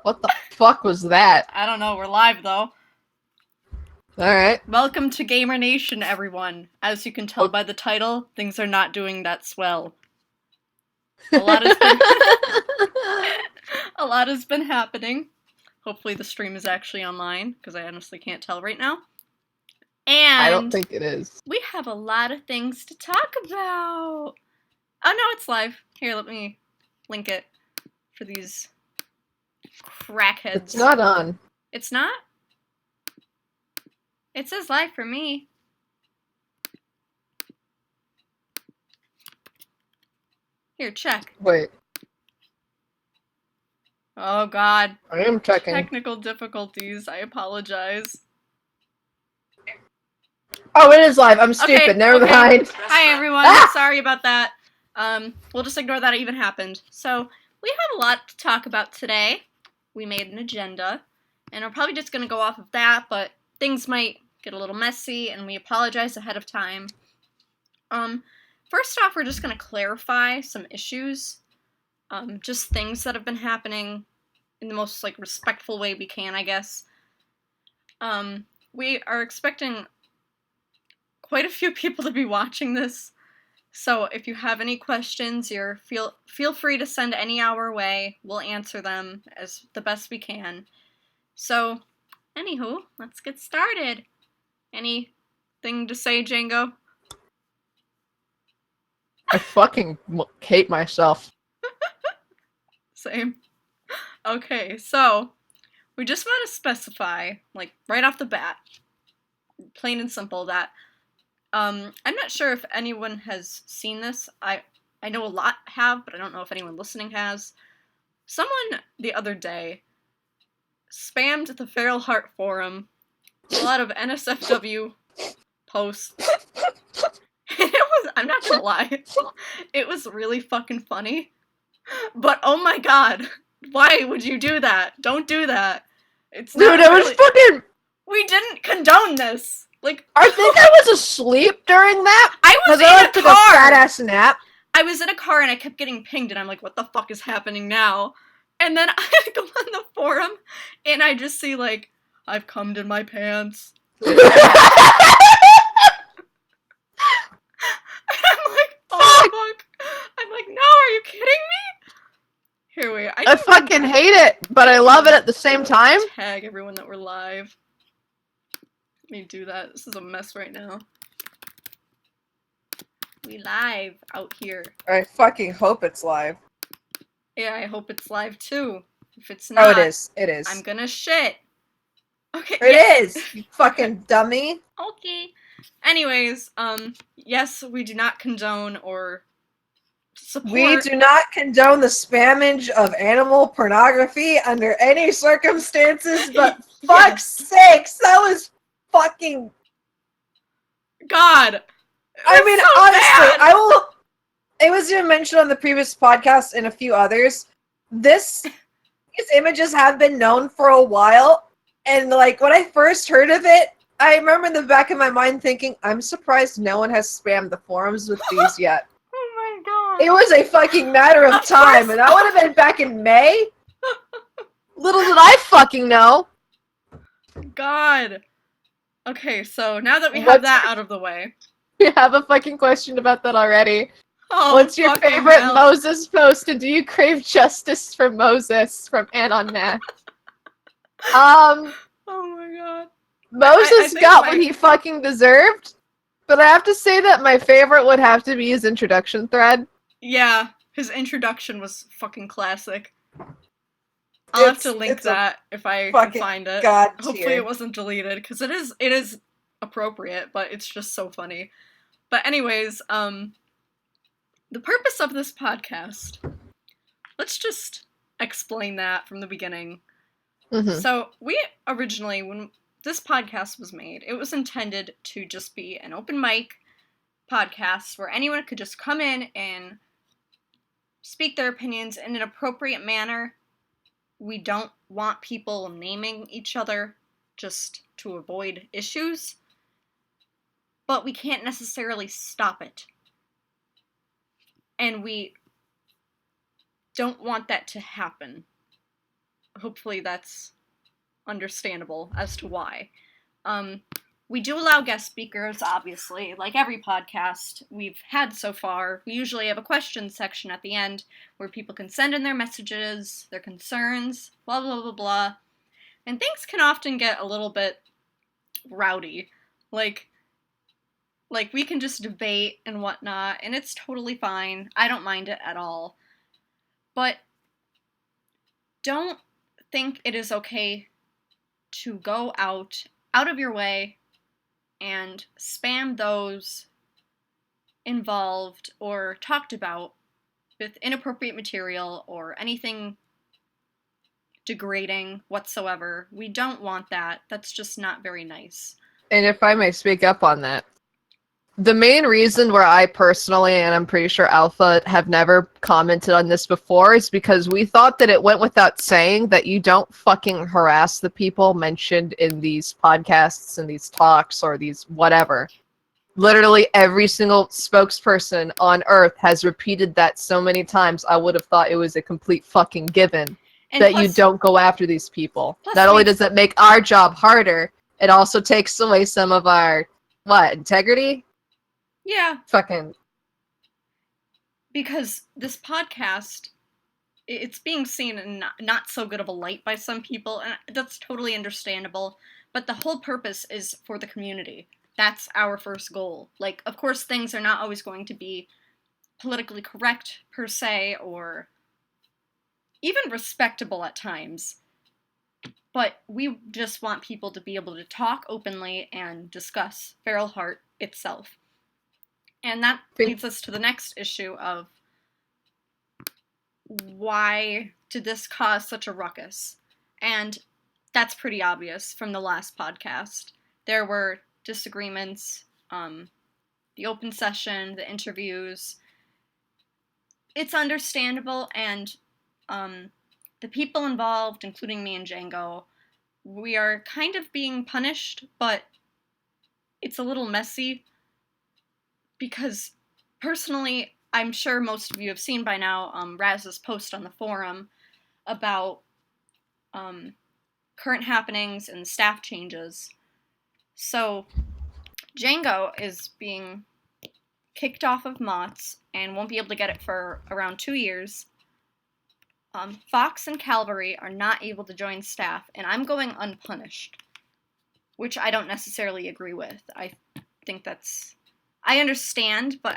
What the fuck was that? I don't know, we're live though. Alright. Welcome to Gamer Nation, everyone. As you can tell by the title, things are not doing that swell. A lot has been happening. Hopefully the stream is actually online, because I honestly can't tell right now. And I don't think it is. we have a lot of things to talk about. Oh no, it's live. Here, let me link it for these crackheads. It's not on. It's not? It says live for me. Here, check. Wait. Oh god. I am checking. Technical difficulties. I apologize. Oh, it is live. I'm stupid. Never mind. Hi everyone. Sorry about that. We'll just ignore that it even happened. So, we have a lot to talk about today. We made an agenda, and we're probably just going to go off of that, but things might get a little messy, and we apologize ahead of time. First off, we're just going to clarify some issues. Just things that have been happening in the most, respectful way we can, I guess. We are expecting quite a few people to be watching this, so if you have any questions, feel free to send any our way. We'll answer them as the best we can. So, anywho, let's get started. Anything to say, Django? I fucking hate myself. Same. Okay, so, we just want to specify, right off the bat, plain and simple, that I'm not sure if anyone has seen this. I know a lot have, but I don't know if anyone listening has. Someone the other day spammed the Feral Heart forum with a lot of NSFW posts. And I'm not gonna lie, it was really fucking funny. But oh my god, why would you do that? Don't do that. It's Dude, I was fucking... We didn't condone this. I think I was asleep during that. I was in a took car. a fat ass nap. I was in a car and I kept getting pinged and I'm like, what the fuck is happening now? And then I go on the forum and I just see I've cummed in my pants. And I'm like, oh fuck. I'm like, no, are you kidding me? Here we are. I fucking hate it, but I love it at the same time. Tag everyone that we're live. Let me do that. This is a mess right now. We live out here. I fucking hope it's live. Yeah, I hope it's live too. If it's not, oh, it is. It is. I'm gonna shit. Okay. It is. You fucking dummy. Okay. Anyways, yes, we do not condone or support. We do not condone the spammage of animal pornography under any circumstances, but fuck's sakes, that was fucking... God! I mean, so honestly, bad. It was even mentioned on the previous podcast and a few others. These images have been known for a while, and when I first heard of it, I remember in the back of my mind thinking, I'm surprised no one has spammed the forums with these yet. Oh my god. It was a fucking matter of time, and that would have been back in May. Little did I fucking know. God. Okay, so now that we have that out of the way. You have a fucking question about that already. Oh, what's your favorite Moses post, and do you crave justice for Moses from Anon Math? Oh my god. Moses got what he fucking deserved, but I have to say that my favorite would have to be his introduction thread. Yeah, his introduction was fucking classic. I'll have to link that if I can find it. Hopefully it wasn't deleted, because it is appropriate, but it's just so funny. But anyways, the purpose of this podcast, let's just explain that from the beginning. Mm-hmm. So, we originally, when this podcast was made, it was intended to just be an open mic podcast where anyone could just come in and speak their opinions in an appropriate manner. We don't want people naming each other just to avoid issues, but we can't necessarily stop it. And we don't want that to happen. hopefully that's understandable as to why. We do allow guest speakers, obviously, like every podcast we've had so far. We usually have a question section at the end where people can send in their messages, their concerns, blah, blah, blah, blah. And things can often get a little bit rowdy. Like we can just debate and whatnot, and it's totally fine. I don't mind it at all. But don't think it is okay to go out of your way and spam those involved or talked about with inappropriate material or anything degrading whatsoever. We don't want that. That's just not very nice. And if I may speak up on that, the main reason where I personally, and I'm pretty sure Alpha, have never commented on this before is because we thought that it went without saying that you don't fucking harass the people mentioned in these podcasts and these talks or these whatever. Literally every single spokesperson on Earth has repeated that so many times, I would have thought it was a complete fucking given that you don't go after these people. Not only does that make our job harder, it also takes away some of our, integrity? Yeah. Fucking. Because this podcast, it's being seen in not so good of a light by some people, and that's totally understandable. But the whole purpose is for the community. That's our first goal. Like, of course, things are not always going to be politically correct, per se, or even respectable at times. But we just want people to be able to talk openly and discuss Feral Heart itself. And that leads us to the next issue of why did this cause such a ruckus? And that's pretty obvious from the last podcast. There were disagreements, the open session, the interviews. It's understandable, and the people involved, including me and Django, we are kind of being punished, but it's a little messy. Because, personally, I'm sure most of you have seen by now Raz's post on the forum about current happenings and staff changes. So, Django is being kicked off of MOTS and won't be able to get it for around 2 years. Fox and Calvary are not able to join staff, and I'm going unpunished, which I don't necessarily agree with. I think that's... I understand, but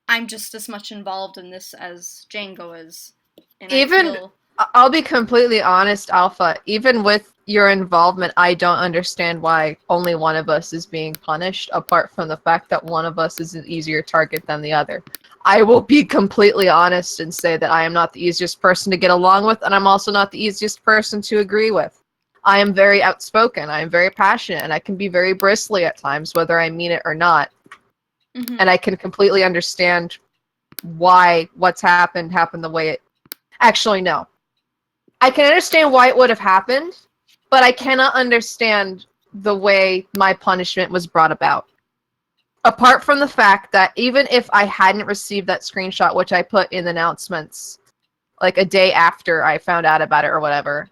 I'm just as much involved in this as Django is. And I'll be completely honest, Alpha, even with your involvement, I don't understand why only one of us is being punished, apart from the fact that one of us is an easier target than the other. I will be completely honest and say that I am not the easiest person to get along with, and I'm also not the easiest person to agree with. I am very outspoken, I am very passionate, and I can be very bristly at times, whether I mean it or not. Mm-hmm. And I can completely understand why what's happened the way it... Actually, no. I can understand why it would have happened, but I cannot understand the way my punishment was brought about. Apart from the fact that even if I hadn't received that screenshot, which I put in the announcements, like a day after I found out about it or whatever,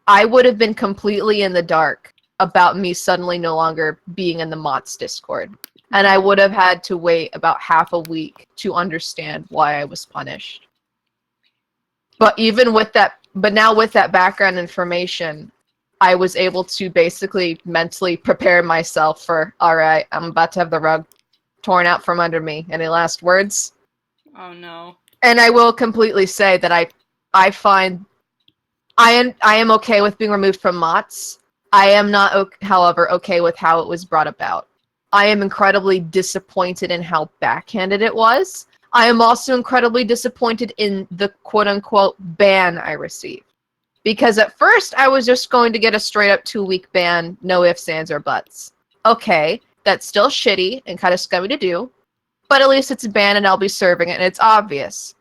I would have been completely in the dark about me suddenly no longer being in the MOTS Discord. And I would have had to wait about half a week to understand why I was punished. But now with that background information, I was able to basically mentally prepare myself for, all right, I'm about to have the rug torn out from under me. Any last words? Oh no. And I will completely say that I find I am okay with being removed from MOTS. I am not, however, okay with how it was brought about. I am incredibly disappointed in how backhanded it was. I am also incredibly disappointed in the quote-unquote ban I received. Because at first, I was just going to get a straight-up 2-week ban, no ifs, ands, or buts. Okay, that's still shitty and kind of scummy to do, but at least it's a ban and I'll be serving it, and it's obvious.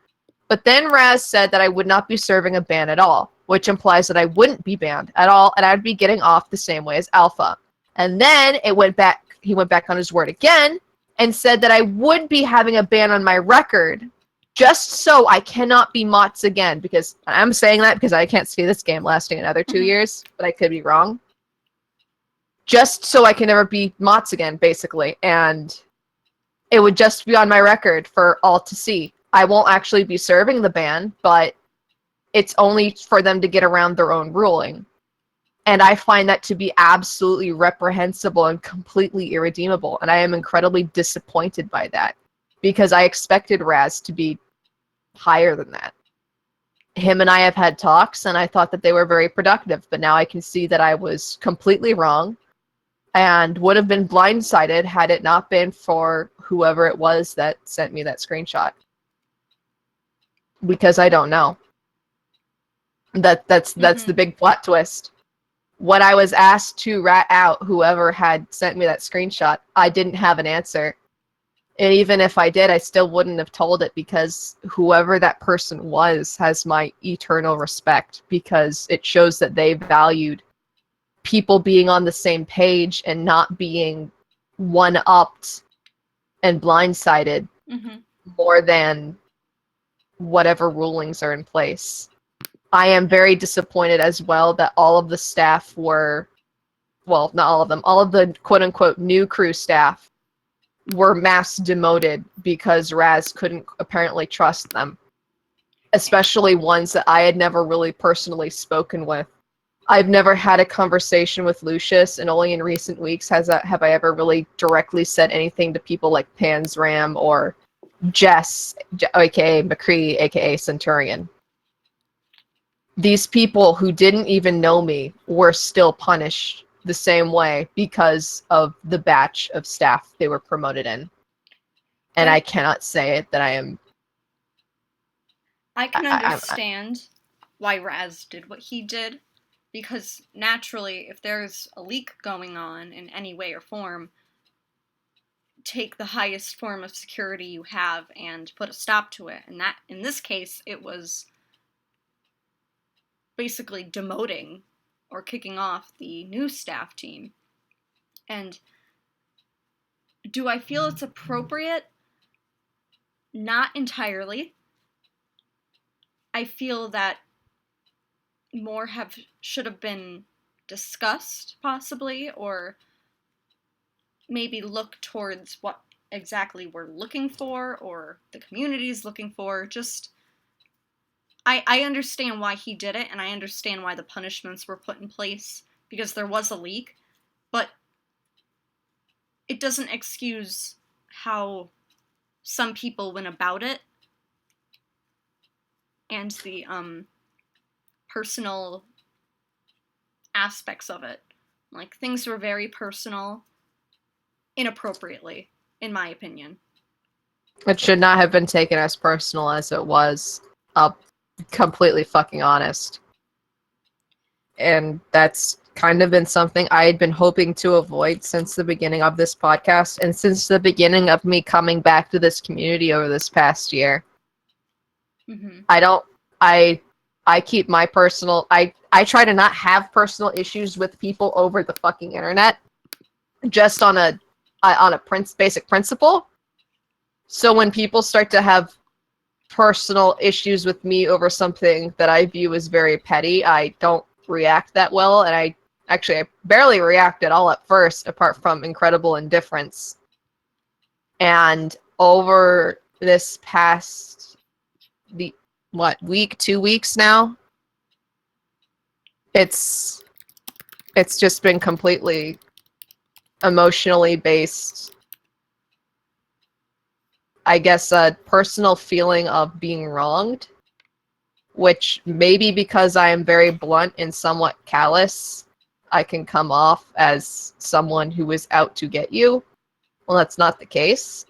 But then Raz said that I would not be serving a ban at all, which implies that I wouldn't be banned at all, and I'd be getting off the same way as Alpha. And then he went back on his word again, and said that I would be having a ban on my record, just so I cannot be Mott's again, because I'm saying that because I can't see this game lasting another 2 years, but I could be wrong. Just so I can never be Mott's again, basically, and it would just be on my record for all to see. I won't actually be serving the ban, but it's only for them to get around their own ruling. And I find that to be absolutely reprehensible and completely irredeemable, and I am incredibly disappointed by that, because I expected Raz to be higher than that. Him and I have had talks, and I thought that they were very productive, but now I can see that I was completely wrong, and would have been blindsided had it not been for whoever it was that sent me that screenshot. Because I don't know. That's the big plot twist. When I was asked to rat out whoever had sent me that screenshot, I didn't have an answer. And even if I did, I still wouldn't have told it, because whoever that person was has my eternal respect, because it shows that they valued people being on the same page and not being one-upped and blindsided more than whatever rulings are in place. I am very disappointed as well that all of the staff were, well, not all of them, all of the quote-unquote new crew staff were mass demoted because Raz couldn't apparently trust them, especially ones that I had never really personally spoken with. I've never had a conversation with Lucius, and only in recent weeks have I ever really directly said anything to people like Panzram or Jess, aka McCree, aka Centurion. These people who didn't even know me were still punished the same way because of the batch of staff they were promoted in. And I cannot say it that I am... I can understand why Raz did what he did, because naturally, if there's a leak going on in any way or form, take the highest form of security you have and put a stop to it. And that, in this case, it was basically demoting or kicking off the new staff team. And do I feel it's appropriate? Not entirely. I feel that more should have been discussed, possibly, or maybe look towards what exactly we're looking for, or the community's looking for. Just, I understand why he did it, and I understand why the punishments were put in place, because there was a leak, but it doesn't excuse how some people went about it, and the personal aspects of it. Like, things were very personal, inappropriately, in my opinion. It should not have been taken as personal as it was. Completely fucking honest. And that's kind of been something I had been hoping to avoid since the beginning of this podcast, and since the beginning of me coming back to this community over this past year. I keep my personal... I try to not have personal issues with people over the fucking internet, just on a basic principle. So when people start to have personal issues with me over something that I view as very petty, I don't react that well, and I barely react at all at first, apart from incredible indifference. And over this past, 2 weeks now, it's just been completely emotionally based. I guess a personal feeling of being wronged, which maybe because I am very blunt and somewhat callous, I can come off as someone who is out to get you. Well, that's not the case.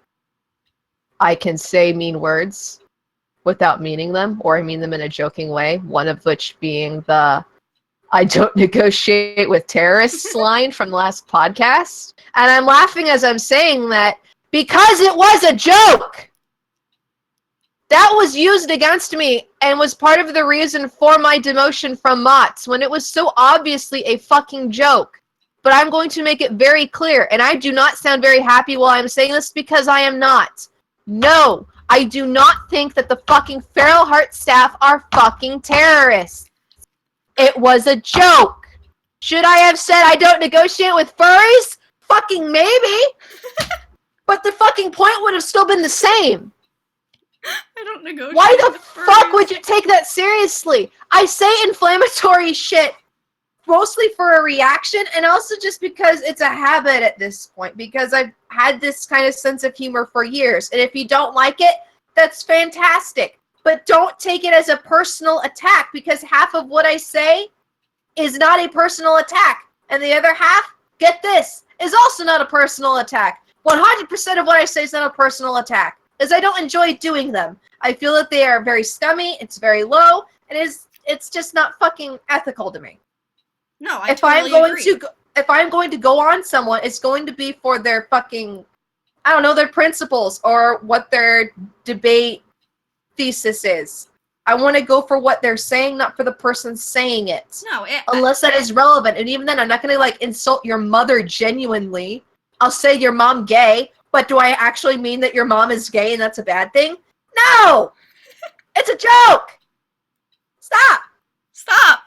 I can say mean words without meaning them, or I mean them in a joking way, one of which being the "I don't negotiate with terrorists" line from the last podcast. And I'm laughing as I'm saying that because it was a joke! That was used against me and was part of the reason for my demotion from MOTS, when it was so obviously a fucking joke. But I'm going to make it very clear, and I do not sound very happy while I'm saying this, because I am not. No, I do not think that the fucking Feral Heart staff are fucking terrorists. It was a joke. Should I have said I don't negotiate with furries? Fucking maybe. But the fucking point would have still been the same. I don't negotiate. Why the with fuck furries. would you take that seriously? I say inflammatory shit mostly for a reaction, and also just because it's a habit at this point, because I've had this kind of sense of humor for years, and if you don't like it, that's fantastic. But don't take it as a personal attack, because half of what I say is not a personal attack, and the other half, get this, is also not a personal attack. 100% of what I say is not a personal attack, as I don't enjoy doing them. I feel that they are very scummy, it's very low, and it's just not fucking ethical to me. No, I totally agree. If I'm going to go on someone, it's going to be for their fucking, I don't know, their principles or what their debate thesis is. I want to go for what they're saying, not for the person saying it. No, unless that is relevant. And even then, I'm not going to like insult your mother genuinely. I'll say your mom gay, but do I actually mean that your mom is gay and that's a bad thing? No! It's a joke! Stop! Stop!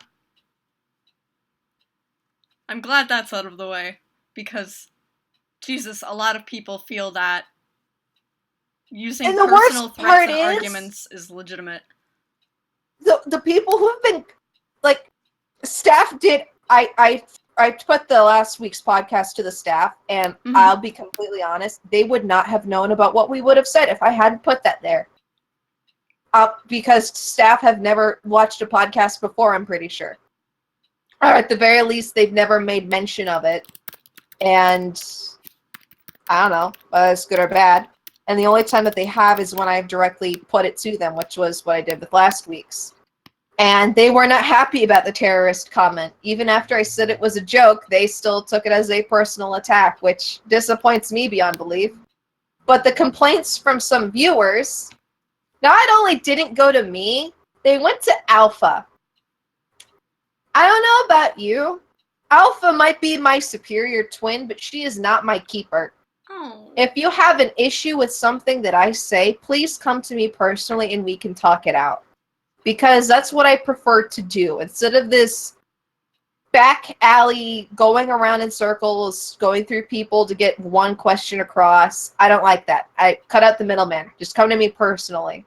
I'm glad that's out of the way, because, Jesus, a lot of people feel that using personal threats and arguments is legitimate. The people who've been, like, staff did, I put the last week's podcast to the staff, and I'll be completely honest, they would not have known about what we would have said if I hadn't put that there. Because staff have never watched a podcast before, I'm pretty sure. Or at the very least, they've never made mention of it. And I don't know whether it's good or bad. And the only time that they have is when I've directly put it to them, which was what I did with last week's. And they were not happy about the terrorist comment. Even after I said it was a joke, they still took it as a personal attack, which disappoints me beyond belief. But the complaints from some viewers not only didn't go to me, they went to Alpha. I don't know about you. Alpha might be my superior twin, but she is not my keeper. Oh. If you have an issue with something that I say, please come to me personally and we can talk it out. Because that's what I prefer to do. Instead of this back alley going around in circles, going through people to get one question across, I don't like that. I cut out the middleman. Just come to me personally.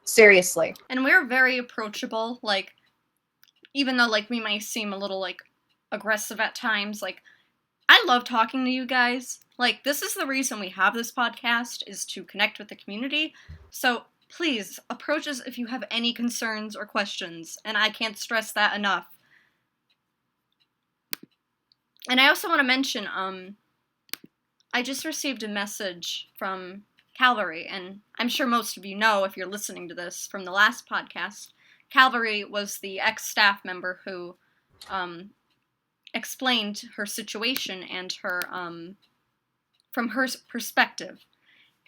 Seriously. And we're very approachable, like, even though, like, we might seem a little, like, aggressive at times, like, I love talking to you guys. Like, this is the reason we have this podcast, is to connect with the community. So, please, approach us if you have any concerns or questions, and I can't stress that enough. And I also want to mention, I just received a message from Calvary, and I'm sure most of you know, if you're listening to this, from the last podcast, Calvary was the ex-staff member who explained her situation and her, from her perspective.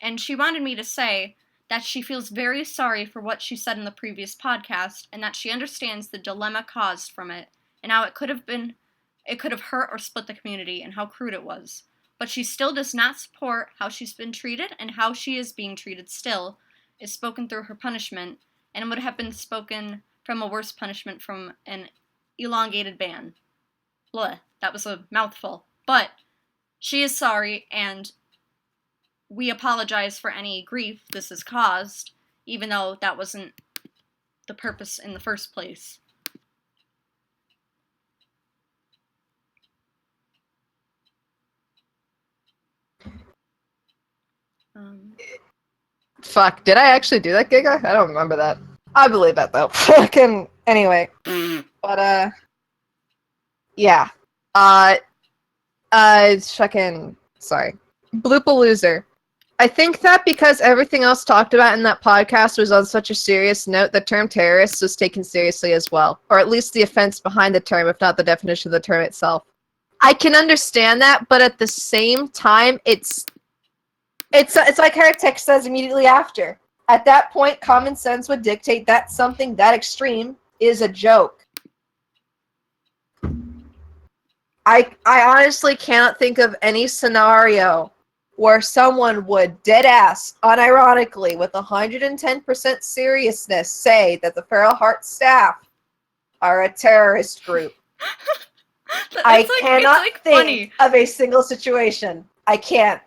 And she wanted me to say that she feels very sorry for what she said in the previous podcast, and that she understands the dilemma caused from it, and how it could have hurt or split the community, and how crude it was. But she still does not support how she's been treated, and how she is being treated still is spoken through her punishment, and would have been spoken from a worse punishment from an elongated ban. Blech, that was a mouthful. But she is sorry, and we apologize for any grief this has caused, even though that wasn't the purpose in the first place. Fuck, did I actually do that, Giga? I don't remember that. I believe that, though. Fucking, anyway. But, yeah. Fucking, sorry. Bloopaloozer. I think that because everything else talked about in that podcast was on such a serious note, the term terrorist was taken seriously as well. Or at least the offense behind the term, if not the definition of the term itself. I can understand that, but at the same time, it's like Heretic says immediately after. At that point, common sense would dictate that something that extreme is a joke. I honestly cannot think of any scenario where someone would dead ass, unironically, with 110% seriousness, say that the Feral Heart staff are a terrorist group. I cannot think funny. of a single situation. I can't.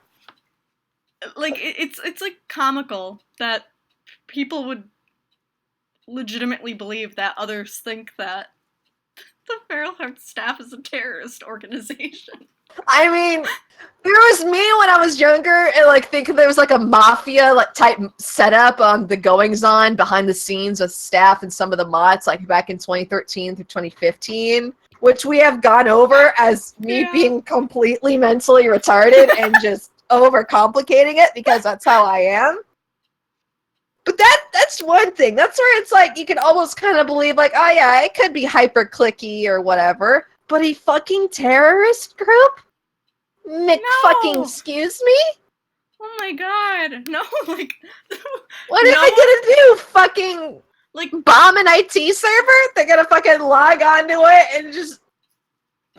Like it's like comical that people would legitimately believe that others think that the Feral Heart staff is a terrorist organization. I mean, there was me when I was younger, and like think there was like a mafia like type setup on the goings on behind the scenes with staff and some of the mods, like back in 2013 through 2015, which we have gone over as me being completely mentally retarded and just overcomplicating it because that's how I am. But that's one thing. That's where it's like you can almost kind of believe like, oh yeah, it could be hyper clicky or whatever. But a fucking terrorist group? Fucking excuse me? Oh my god. No, like what are they gonna do? Fucking like bomb an IT server? They're gonna fucking log onto it and just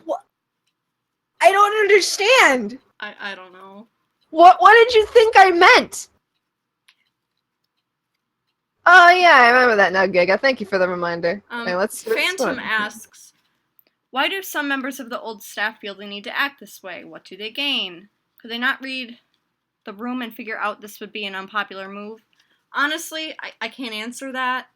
what? I don't understand. I don't know. What did you think I meant? Oh yeah, I remember that now, Giga. Thank you for the reminder. Okay, let's Phantom asks, why do some members of the old staff feel they need to act this way? What do they gain? Could they not read the room and figure out this would be an unpopular move? Honestly, I can't answer that.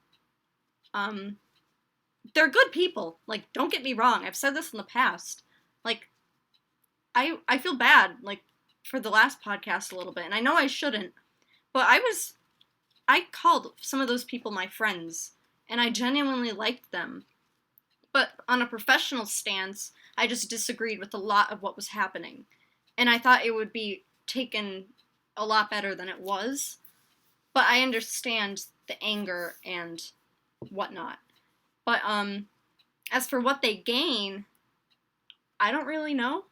They're good people. Like, don't get me wrong. I've said this in the past. Like, I feel bad, like, for the last podcast a little bit, and I know I shouldn't, but I called some of those people my friends, and I genuinely liked them. But on a professional stance, I just disagreed with a lot of what was happening. And I thought it would be taken a lot better than it was. But I understand the anger and whatnot. But as for what they gain, I don't really know.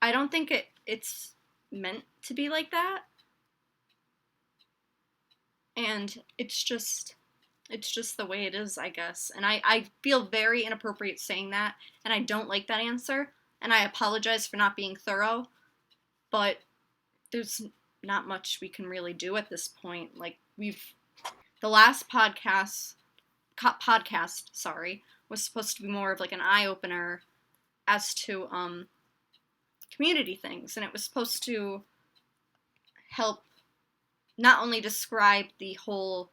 I don't think it's meant to be like that. And it's just the way it is, I guess. And I feel very inappropriate saying that, and I don't like that answer, and I apologize for not being thorough, but there's not much we can really do at this point. Like, the last podcast, was supposed to be more of like an eye-opener as to community things, and it was supposed to help not only describe the whole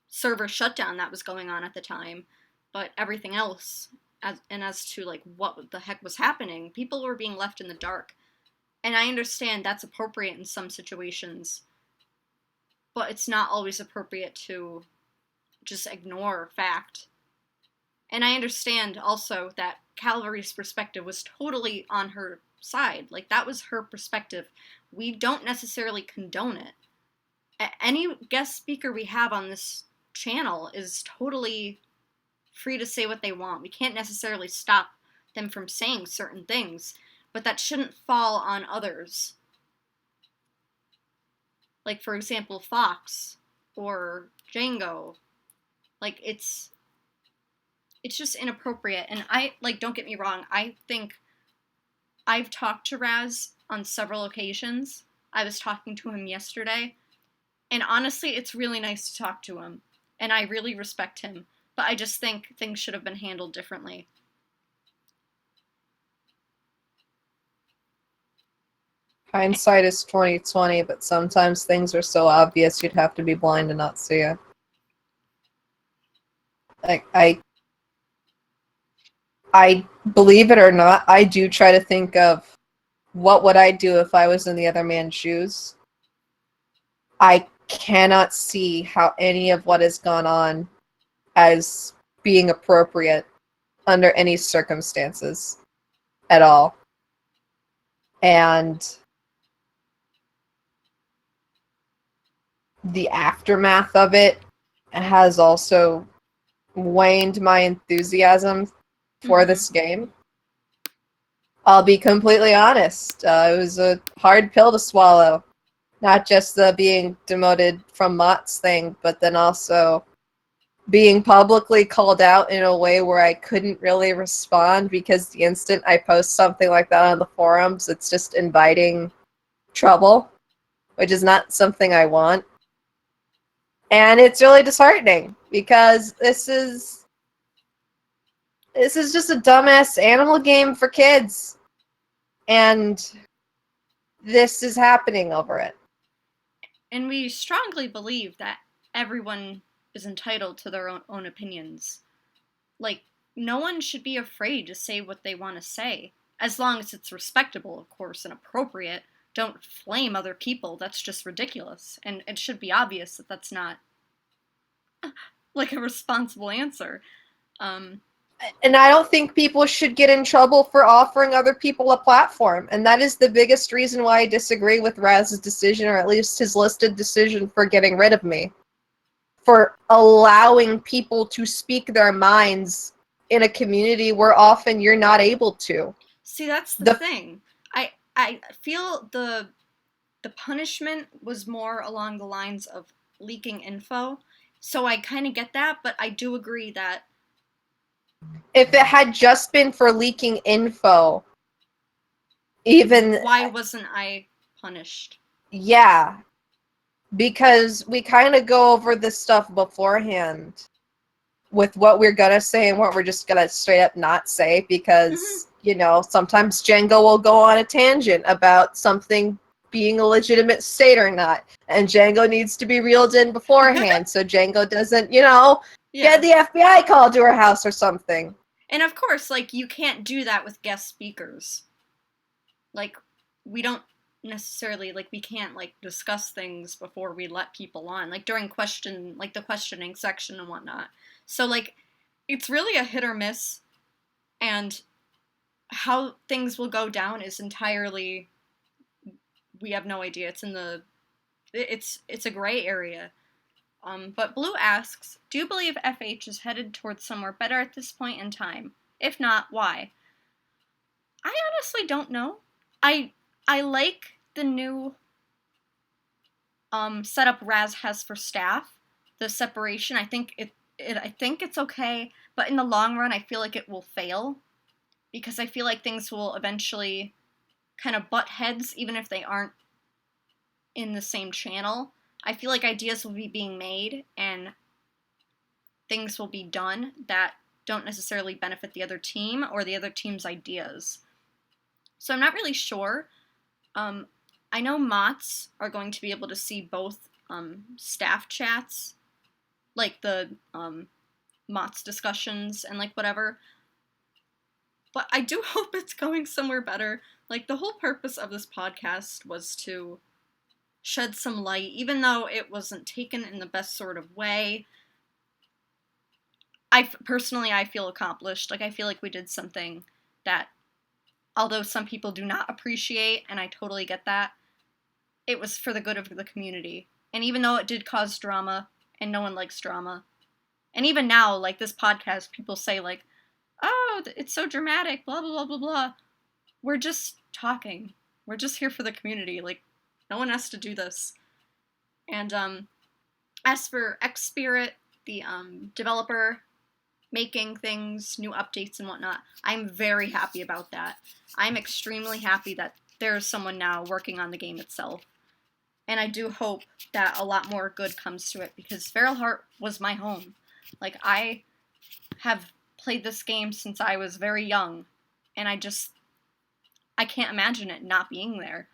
server shutdown that was going on at the time, but everything else, as to like what the heck was happening. People were being left in the dark, and I understand that's appropriate in some situations, but it's not always appropriate to just ignore fact. And I understand also that Calvary's perspective was totally on her side. Like, that was her perspective. We don't necessarily condone it. Any guest speaker we have on this channel is totally free to say what they want. We can't necessarily stop them from saying certain things, but that shouldn't fall on others. Like, for example, Fox or Django. Like, it's just inappropriate. And don't get me wrong, I think I've talked to Raz on several occasions. I was talking to him yesterday, and honestly, it's really nice to talk to him, and I really respect him, but I just think things should have been handled differently. Hindsight is 20/20, but sometimes things are so obvious you'd have to be blind to not see it. Like, I believe it or not, I do try to think of what would I do if I was in the other man's shoes. I cannot see how any of what has gone on as being appropriate under any circumstances at all. And the aftermath of it has also waned my enthusiasm for this game. I'll be completely honest. It was a hard pill to swallow. Not just the being demoted from Mott's thing, but then also being publicly called out in a way where I couldn't really respond, because the instant I post something like that on the forums, it's just inviting trouble, which is not something I want. And it's really disheartening because this is just a dumbass animal game for kids. And this is happening over it. And we strongly believe that everyone is entitled to their own opinions. Like, no one should be afraid to say what they want to say, as long as it's respectable, of course, and appropriate. Don't flame other people. That's just ridiculous. And it should be obvious that that's not, like, a responsible answer. And I don't think people should get in trouble for offering other people a platform. And that is the biggest reason why I disagree with Raz's decision, or at least his listed decision for getting rid of me. For allowing people to speak their minds in a community where often you're not able to. See, that's the thing. I feel the punishment was more along the lines of leaking info. So I kind of get that, but I do agree that if it had just been for leaking info, even why wasn't I punished? Yeah, because we kind of go over this stuff beforehand with what we're gonna say and what we're just gonna straight up not say, because you know, sometimes Django will go on a tangent about something being a legitimate state or not, and Django needs to be reeled in beforehand so Django doesn't, you know, get the FBI called to her house or something. And of course, like, you can't do that with guest speakers. Like, we don't necessarily, like, we can't, like, discuss things before we let people on, like, during the questioning section and whatnot. So, like, it's really a hit or miss, and how things will go down is entirely, we have no idea. It's a gray area. But Blue asks, do you believe FH is headed towards somewhere better at this point in time? If not, why? I honestly don't know. I like the new setup Raz has for staff. The separation, I think it's okay, but in the long run I feel like it will fail, because I feel like things will eventually kind of butt heads even if they aren't in the same channel. I feel like ideas will be being made and things will be done that don't necessarily benefit the other team or the other team's ideas. So I'm not really sure. I know Mots are going to be able to see both staff chats, like the Mots discussions and like whatever. But I do hope it's going somewhere better. Like, the whole purpose of this podcast was to shed some light, even though it wasn't taken in the best sort of way. I feel accomplished. Like, I feel like we did something that, although some people do not appreciate, and I totally get that, it was for the good of the community. And even though it did cause drama, and no one likes drama, and even now, like, this podcast, people say, like, oh, it's so dramatic, blah, blah, blah, blah, blah. We're just talking. We're just here for the community. Like, no one has to do this. And as for X Spirit, the developer making things, new updates and whatnot, I'm very happy about that. I'm extremely happy that there's someone now working on the game itself. And I do hope that a lot more good comes to it, because Feral Heart was my home. Like, I have played this game since I was very young, and I can't imagine it not being there.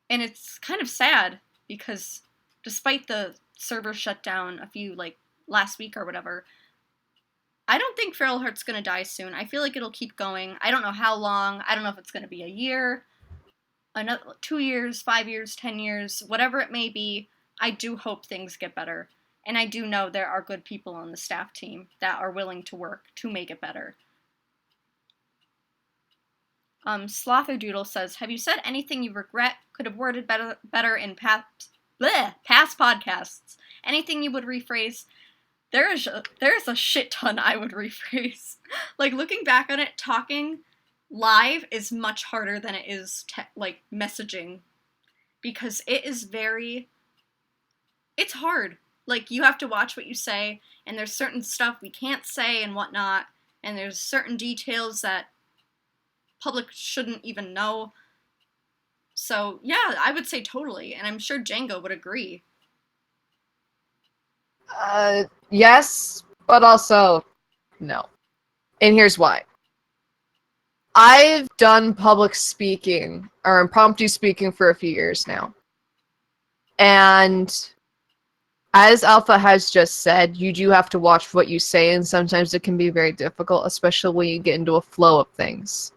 And it's kind of sad, because despite the server shutdown a few, like, last week or whatever, I don't think Feral Heart's gonna die soon. I feel like it'll keep going. I don't know how long. I don't know if it's gonna be a year, another 2 years, 5 years, 10 years, whatever it may be. I do hope things get better. And I do know there are good people on the staff team that are willing to work to make it better. Slotherdoodle says, have you said anything you regret, could have worded better in past podcasts? Anything you would rephrase? There's a shit ton I would rephrase. Like, looking back on it, talking live is much harder than it is like messaging, because it's hard. Like, you have to watch what you say, and there's certain stuff we can't say and whatnot, and there's certain details that public shouldn't even know. So, yeah, I would say totally, and I'm sure Django would agree. Yes, but also no. And here's why. I've done public speaking or impromptu speaking for a few years now. And as Alpha has just said, you do have to watch what you say, and sometimes it can be very difficult, especially when you get into a flow of things.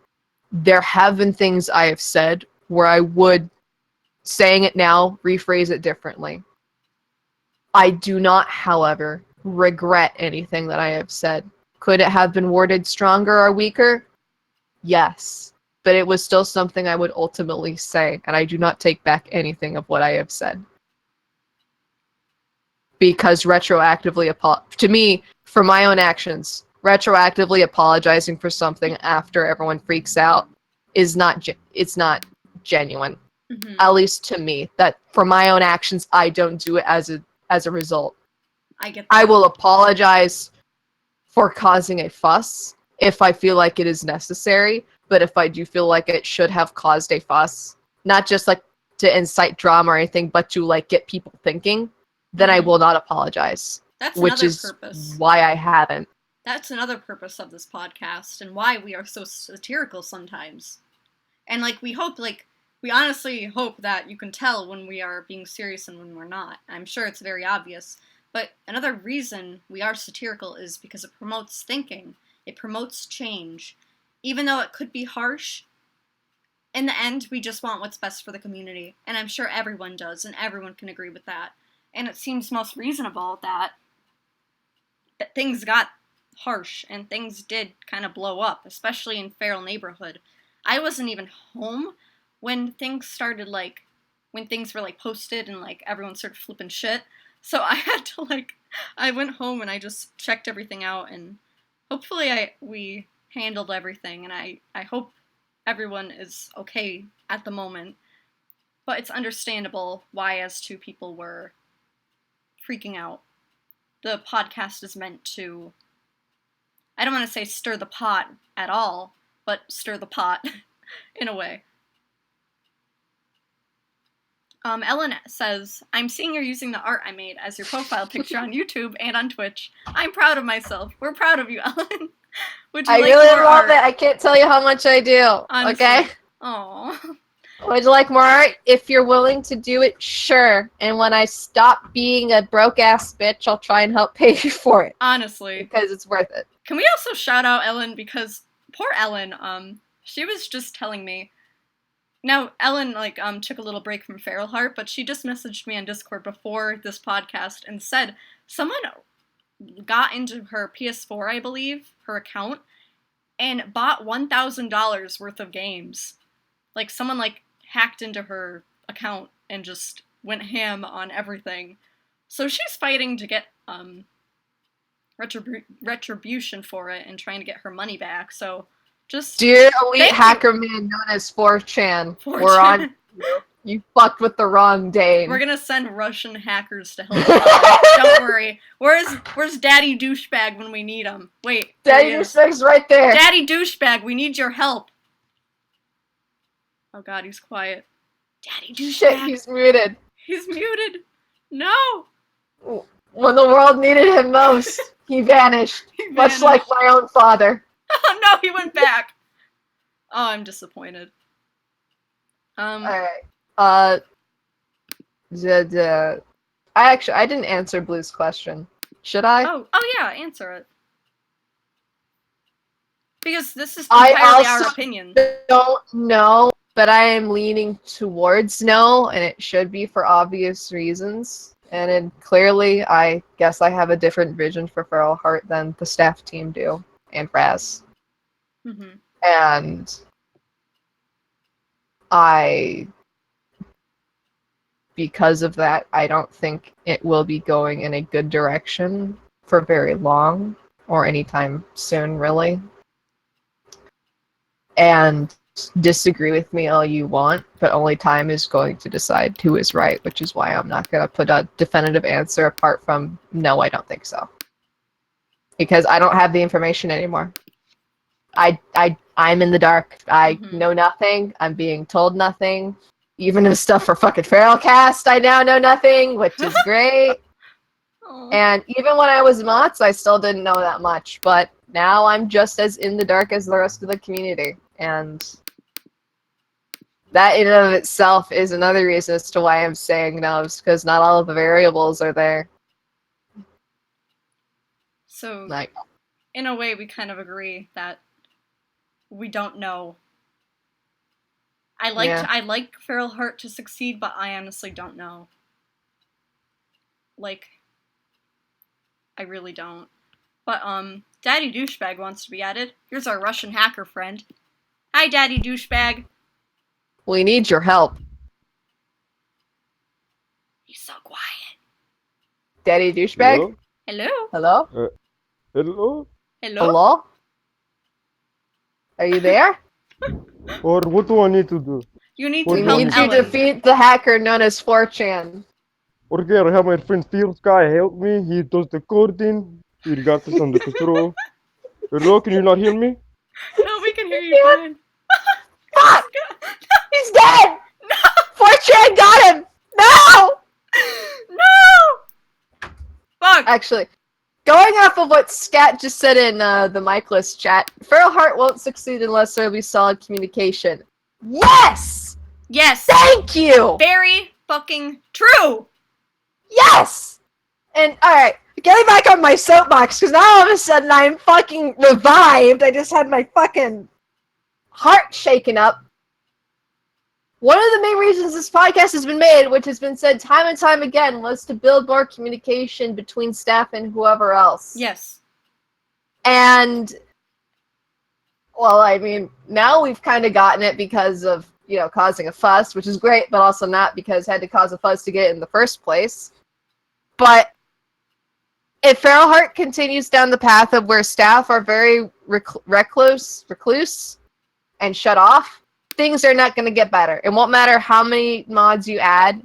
There have been things I have said where I would, saying it now, rephrase it differently. I do not, however, regret anything that I have said. Could it have been worded stronger or weaker? Yes. But it was still something I would ultimately say, and I do not take back anything of what I have said. Because retroactively, to me, for my own actions, retroactively apologizing for something after everyone freaks out is not, it's not genuine. Mm-hmm. At least to me. That for my own actions, I don't do it as a result. I get that. I will apologize for causing a fuss if I feel like it is necessary, but if I do feel like it should have caused a fuss, not just like to incite drama or anything, but to like get people thinking, then I will not apologize. That's which another is purpose. why I haven't. That's another purpose of this podcast and why we are so satirical sometimes. And like we honestly hope that you can tell when we are being serious and when we're not. I'm sure it's very obvious. But another reason we are satirical is because it promotes thinking. It promotes change. Even though it could be harsh, in the end, we just want what's best for the community. And I'm sure everyone does, and everyone can agree with that. And it seems most reasonable that things got harsh and things did kind of blow up, especially in Feral Neighborhood. I wasn't even home when things started, like, when things were, like, posted and, like, everyone started flipping shit. So I had to, like, I went home and I just checked everything out, and hopefully we handled everything, and I hope everyone is okay at the moment. But it's understandable why as to people were freaking out. The podcast is meant to, I don't want to say stir the pot at all, but stir the pot in a way. Ellen says, I'm seeing you're using the art I made as your profile picture on YouTube and on Twitch. I'm proud of myself. We're proud of you, Ellen. Would you I like really more love art? it. I can't tell you how much I do. Honestly. Okay? Aww. Would you like more art? If you're willing to do it, sure. And when I stop being a broke ass bitch, I'll try and help pay you for it. Honestly. Because it's worth it. Can we also shout out Ellen, because poor Ellen, she was just telling me. Now, Ellen, like, took a little break from Feral Heart, but she just messaged me on Discord before this podcast and said someone got into her PS4, I believe, her account, and bought $1,000 worth of games. Like, someone, like, hacked into her account and just went ham on everything. So she's fighting to get, retribution for it and trying to get her money back, so just... Dear elite hacker man known as 4chan, we're on you. You fucked with the wrong Dane. We're gonna send Russian hackers to help you out. Don't worry. Where's Daddy Douchebag when we need him? Wait. Daddy Douchebag's right there. Daddy Douchebag, we need your help. Oh god, he's quiet. Daddy Douchebag. Shit, he's muted. He's muted. No. When the world needed him most, he vanished. Much like my own father. Oh no, he went back. Oh, I'm disappointed. Alright. I didn't answer Blue's question. Should I? Oh yeah, answer it. Because this is entirely our opinion. I don't know, but I am leaning towards no, and it should be for obvious reasons. And clearly, I guess I have a different vision for Feral Heart than the staff team do, and Raz. Mm-hmm. And because of that, I don't think it will be going in a good direction for very long, or anytime soon, really. And disagree with me all you want, but only time is going to decide who is right, which is why I'm not going to put a definitive answer apart from no, I don't think so. Because I don't have the information anymore. I'm in the dark. I know nothing. I'm being told nothing. Even if stuff for fucking Feralcast, I now know nothing, which is great. Oh. And even when I was Mott's, I still didn't know that much. But now I'm just as in the dark as the rest of the community. And that in and of itself is another reason as to why I'm saying no, because not all of the variables are there. So, Like, in a way, we kind of agree that we don't know. I like Feral Heart to succeed, but I honestly don't know. Like, I really don't. But, Daddy Douchebag wants to be added. Here's our Russian hacker friend. Hi, Daddy Douchebag. we need your help. He's so quiet. Daddy Douchebag? Hello? Hello? Hello? Hello? Hello? Are you there? Or what do I need to do? You need We to We help need you to Ellen. defeat the hacker known as 4chan. Okay, I have my friend Steel Sky help me. He does the coding. He got this under control. Hello, can you not hear me? No, we can hear you fine. Fuck! He's dead! 4chan got him! No! No! Fuck! Actually, going off of what Scat just said in the Micheless chat, Feral Heart won't succeed unless there will be solid communication. Yes! Yes! Thank you! Very fucking true! Yes! And, alright, getting back on my soapbox, because now all of a sudden I'm fucking revived. I just had my fucking heart shaken up. One of the main reasons this podcast has been made, which has been said time and time again, was to build more communication between staff and whoever else. Yes. And, well, I mean, now we've kind of gotten it because of, you know, causing a fuss, which is great, but also not because it had to cause a fuss to get it in the first place. But if Feral Heart continues down the path of where staff are very recluse, and shut off, things are not going to get better. It won't matter how many mods you add.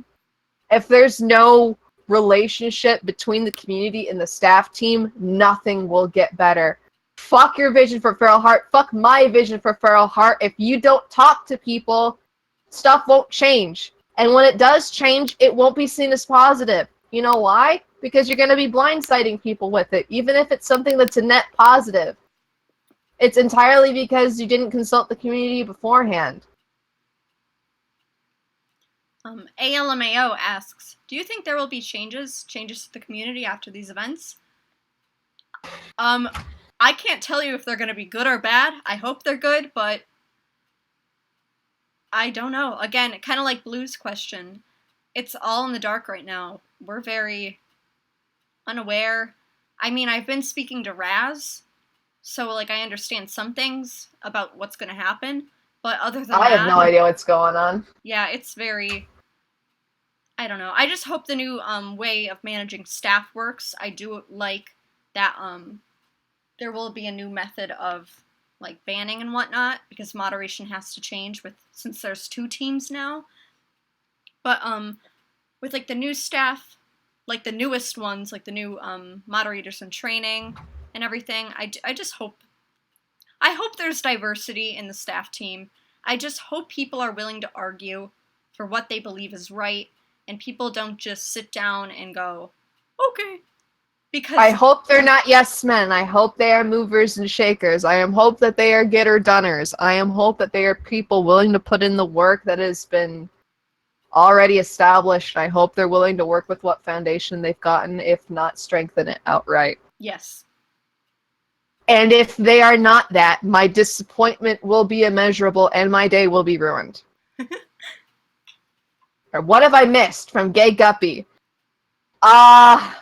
If there's no relationship between the community and the staff team, nothing will get better. Fuck your vision for Feral Heart. Fuck my vision for Feral Heart. If you don't talk to people, stuff won't change. And when it does change, it won't be seen as positive. You know why? Because you're going to be blindsiding people with it, even if it's something that's a net positive. It's entirely because you didn't consult the community beforehand. ALMAO asks, do you think there will be changes to the community after these events? I can't tell you if they're going to be good or bad. I hope they're good, but I don't know. Again, kind of like Blue's question. It's all in the dark right now. We're very unaware. I mean, I've been speaking to Raz, so, like, I understand some things about what's going to happen, but other than that... I have no idea what's going on. Yeah, it's very... I don't know. I just hope the new way of managing staff works. I do like that there will be a new method of, like, banning and whatnot, because moderation has to change since there's 2 teams now. But, with, like, the new staff, like, the newest ones, like, the new moderators in training and everything, I just hope... I hope there's diversity in the staff team. I just hope people are willing to argue for what they believe is right, and people don't just sit down and go, okay. Because I hope they're not yes men. I hope they are movers and shakers. I am hope that they are getter-doners. I am hope that they are people willing to put in the work that has been already established. I hope they're willing to work with what foundation they've gotten, if not strengthen it outright. Yes. And if they are not that, my disappointment will be immeasurable and my day will be ruined. Or what have I missed from Gay Guppy? Yeah.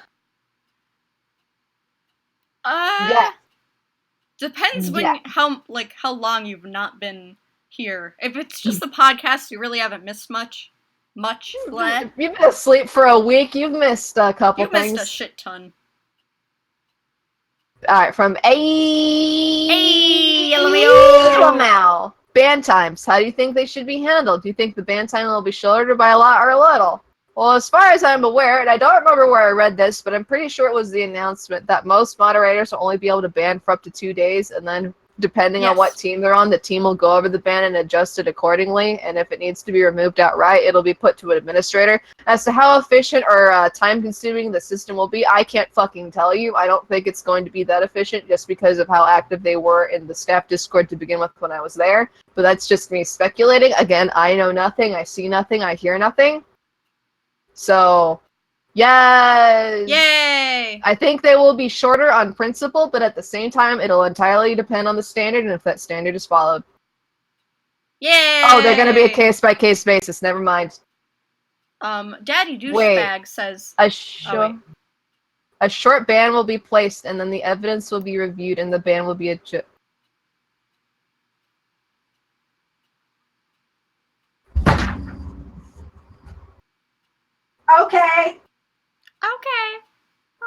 Depends Yeah. how long you've not been here. If it's just the podcast, you really haven't missed much. Blah. You've been asleep for a week. You've missed a couple You things. missed a shit ton. Alright, from LMAO. LMAO. Ban times. How do you think they should be handled? Do you think the ban time will be shorter by a lot or a little? Well, as far as I'm aware, and I don't remember where I read this, but I'm pretty sure it was the announcement that most moderators will only be able to ban for up to 2 days, and then depending on what team they're on, the team will go over the ban and adjust it accordingly. And if it needs to be removed outright, it'll be put to an administrator. As to how efficient or time-consuming the system will be, I can't fucking tell you. I don't think it's going to be that efficient just because of how active they were in the staff Discord to begin with when I was there. But that's just me speculating. Again, I know nothing, I see nothing, I hear nothing. So, yes! Yay! I think they will be shorter on principle, but at the same time, it'll entirely depend on the standard and if that standard is followed. Yay! Oh, they're gonna be a case-by-case basis, never mind. Daddy Douchebag says... A short ban will be placed, and then the evidence will be reviewed, and the ban will be adjusted. Okay.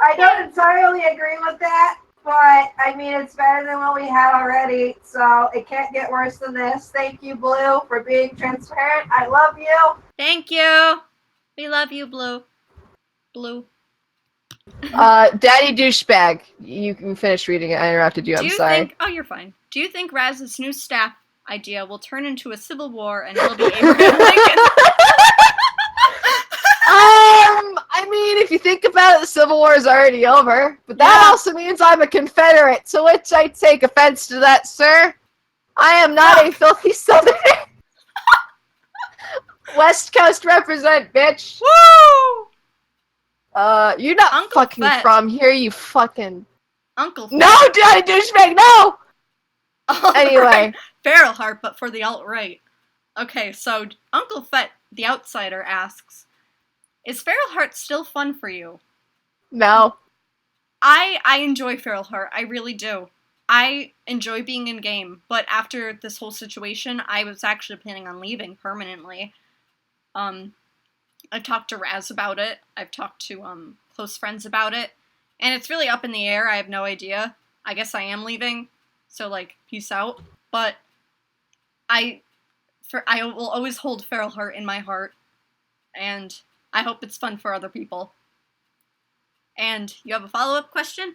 I don't entirely agree with that, but I mean, it's better than what we had already, so it can't get worse than this. Thank you, Blue, for being transparent. I love you. Thank you. We love you, Blue. Daddy Douchebag, you can finish reading it. I interrupted you. I'm sorry. Oh, you're fine. Do you think Raz's new staff idea will turn into a civil war and he'll be Abraham Lincoln? I mean, if you think about it, the Civil War is already over. But that also means I'm a Confederate, to which I take offense to that, sir. I am not a filthy Southerner. West Coast represent, bitch. Woo! You're not Uncle fucking Fett. from here, you fucking... Uncle Fett. No, Daddy Douchebag, no! Anyway. Right. Feral Heart, but for the alt-right. Okay, so Uncle Fett, the outsider, asks, is Feral Heart still fun for you? No. I enjoy Feral Heart. I really do. I enjoy being in-game, but after this whole situation, I was actually planning on leaving permanently. I talked to Raz about it. I've talked to close friends about it. And it's really up in the air. I have no idea. I guess I am leaving. So, like, peace out. But I will always hold Feral Heart in my heart. And I hope it's fun for other people. And you have a follow-up question?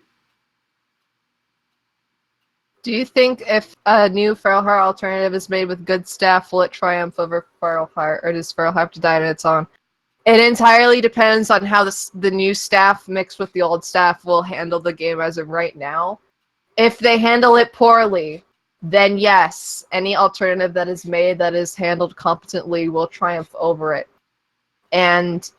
Do you think if a new Feral Heart alternative is made with good staff, will it triumph over Feral Heart, or does Feral Heart have to die on its own? It entirely depends on how the new staff mixed with the old staff will handle the game as of right now. If they handle it poorly, then yes, any alternative that is made that is handled competently will triumph over it. And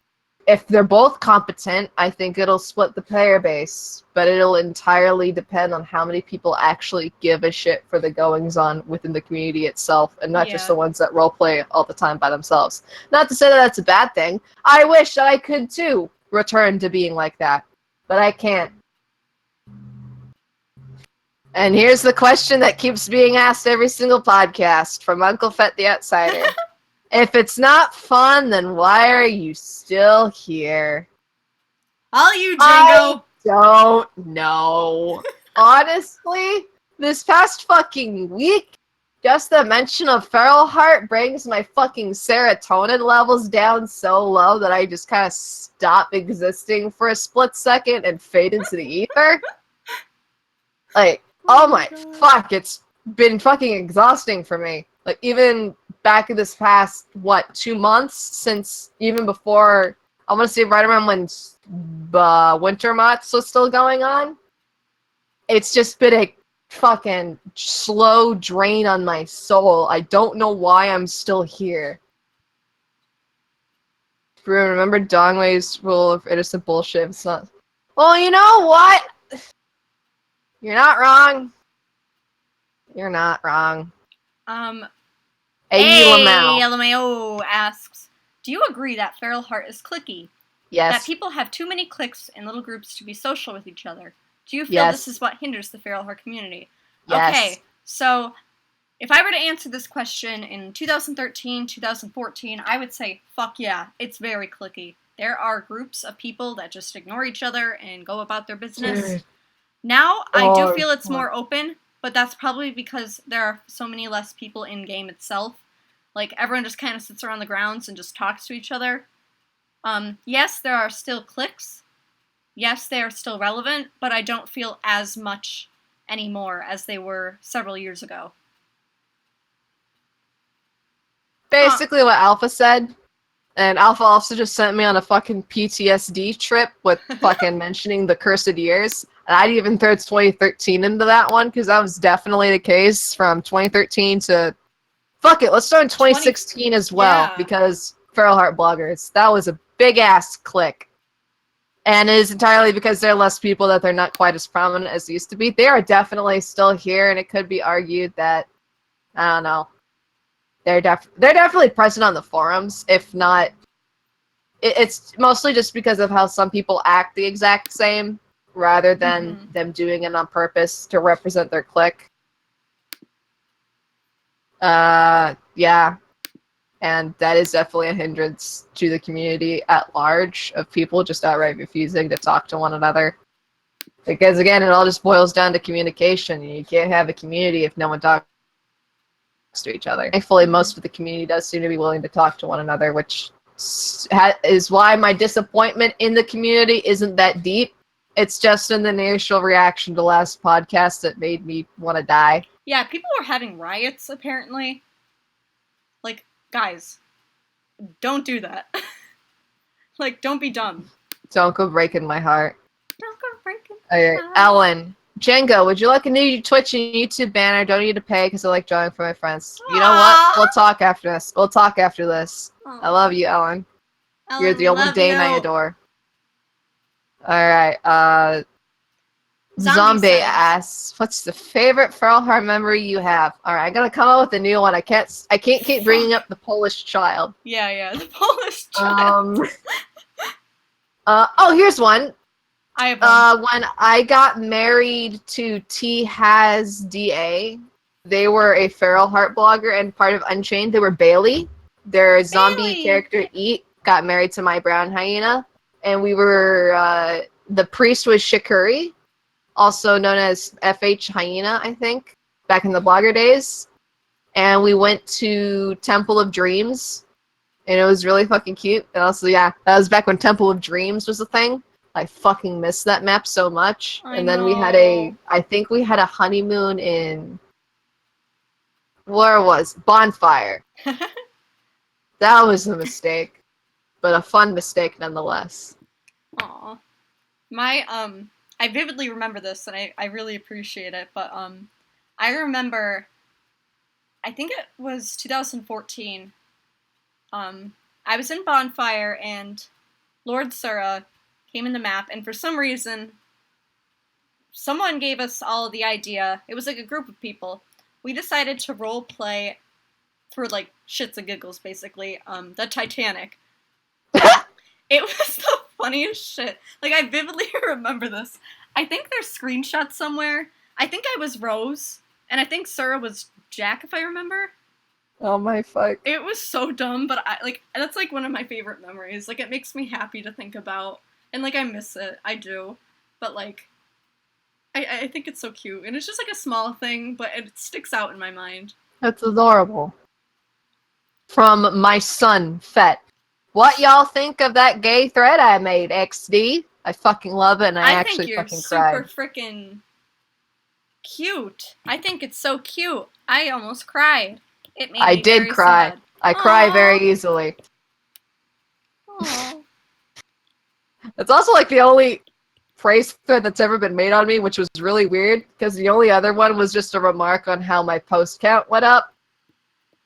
if they're both competent, I think it'll split the player base, but it'll entirely depend on how many people actually give a shit for the goings-on within the community itself, and not just the ones that roleplay all the time by themselves. Not to say that that's a bad thing. I wish that I could, too, return to being like that, but I can't. And here's the question that keeps being asked every single podcast from Uncle Fett the Outsider. If it's not fun, then why are you still here? All you, Jingo! I don't know. Honestly, this past fucking week, just the mention of Feral Heart brings my fucking serotonin levels down so low that I just kind of stop existing for a split second and fade into the ether. Like, oh my fuck, it's been fucking exhausting for me. Like, even back in this past, 2 months, since even before, I want to say right around when Winter Months was still going on, it's just been a fucking slow drain on my soul. I don't know why I'm still here. Remember Dongwei's rule of innocent bullshit? It's not... Well, you know what? You're not wrong. You're not wrong. LMAO asks, do you agree that Feral Heart is cliquey? Yes. That people have too many cliques and little groups to be social with each other? Do you feel this is what hinders the Feral Heart community? Yes. Okay, so if I were to answer this question in 2013, 2014, I would say, fuck yeah, it's very cliquey. There are groups of people that just ignore each other and go about their business. Now, I do feel it's more open, but that's probably because there are so many less people in-game itself. Like, everyone just kind of sits around the grounds and just talks to each other. Yes, there are still cliques. Yes, they are still relevant, but I don't feel as much anymore as they were several years ago. Basically what Alpha said. And Alpha also just sent me on a fucking PTSD trip with fucking mentioning the cursed years. And I'd even throw 2013 into that one, because that was definitely the case from 2013 to... Fuck it, let's throw in 2016 as well, yeah. because Feral Heart Bloggers, that was a big-ass click. And it is entirely because there are less people that they're not quite as prominent as they used to be. They are definitely still here, and it could be argued that, I don't know, they're definitely present on the forums, if not... It's mostly just because of how some people act the exact same, rather than them doing it on purpose to represent their clique. Yeah. And that is definitely a hindrance to the community at large, of people just outright refusing to talk to one another. Because again, it all just boils down to communication. You can't have a community if no one talks to each other. Thankfully, most of the community does seem to be willing to talk to one another, which is why my disappointment in the community isn't that deep. It's just an initial reaction to last podcast that made me want to die. Yeah, people were having riots, apparently. Like, guys, don't do that. Like, don't be dumb. Don't go breaking my heart. Don't go breaking my heart. Ellen. Django, would you like a new Twitch and YouTube banner? Don't need to pay because I like drawing for my friends. You know what? We'll talk after this. Aww. I love you, Ellen. You're the only Dane I adore. Alright, Zombie asks, what's the favorite Feral Heart memory you have? Alright, I gotta come up with a new one. I can't keep bringing up the Polish child. Yeah, the Polish child. Oh, here's one. I have one. When I got married to T-Has DA, they were a Feral Heart blogger and part of Unchained. They were Bailey. Their zombie character, Eat, got married to my brown hyena. And we were, the priest was Shikuri, also known as FH Hyena, I think, back in the blogger days. And we went to Temple of Dreams, and it was really fucking cute. And also, yeah, that was back when Temple of Dreams was a thing. I fucking missed that map so much. And then we had I think we had a honeymoon in, where was Bonfire. That was a mistake, but a fun mistake nonetheless. Aw. My, I vividly remember this, and I really appreciate it, but, I remember, I think it was 2014, I was in Bonfire, and Lord Sura came in the map, and for some reason, someone gave us all the idea. It was like a group of people. We decided to role play for like shits and giggles, basically, the Titanic. It was the funniest shit. Like, I vividly remember this. I think there's screenshots somewhere. I think I was Rose, and I think Sura was Jack, if I remember. Oh my fuck. It was so dumb, but that's like one of my favorite memories. Like, it makes me happy to think about. And, like, I miss it. I do. But, like, I think it's so cute. And it's just, like, a small thing, but it sticks out in my mind. That's adorable. From my son, Fett. What y'all think of that gay thread I made, XD? I fucking love it, and I actually fucking cried. I think you're super freaking cute. I think it's so cute. I almost cried. It made me very cry. Sad. I cry very easily. Aww. It's also like the only praise thread that's ever been made on me, which was really weird, because the only other one was just a remark on how my post count went up.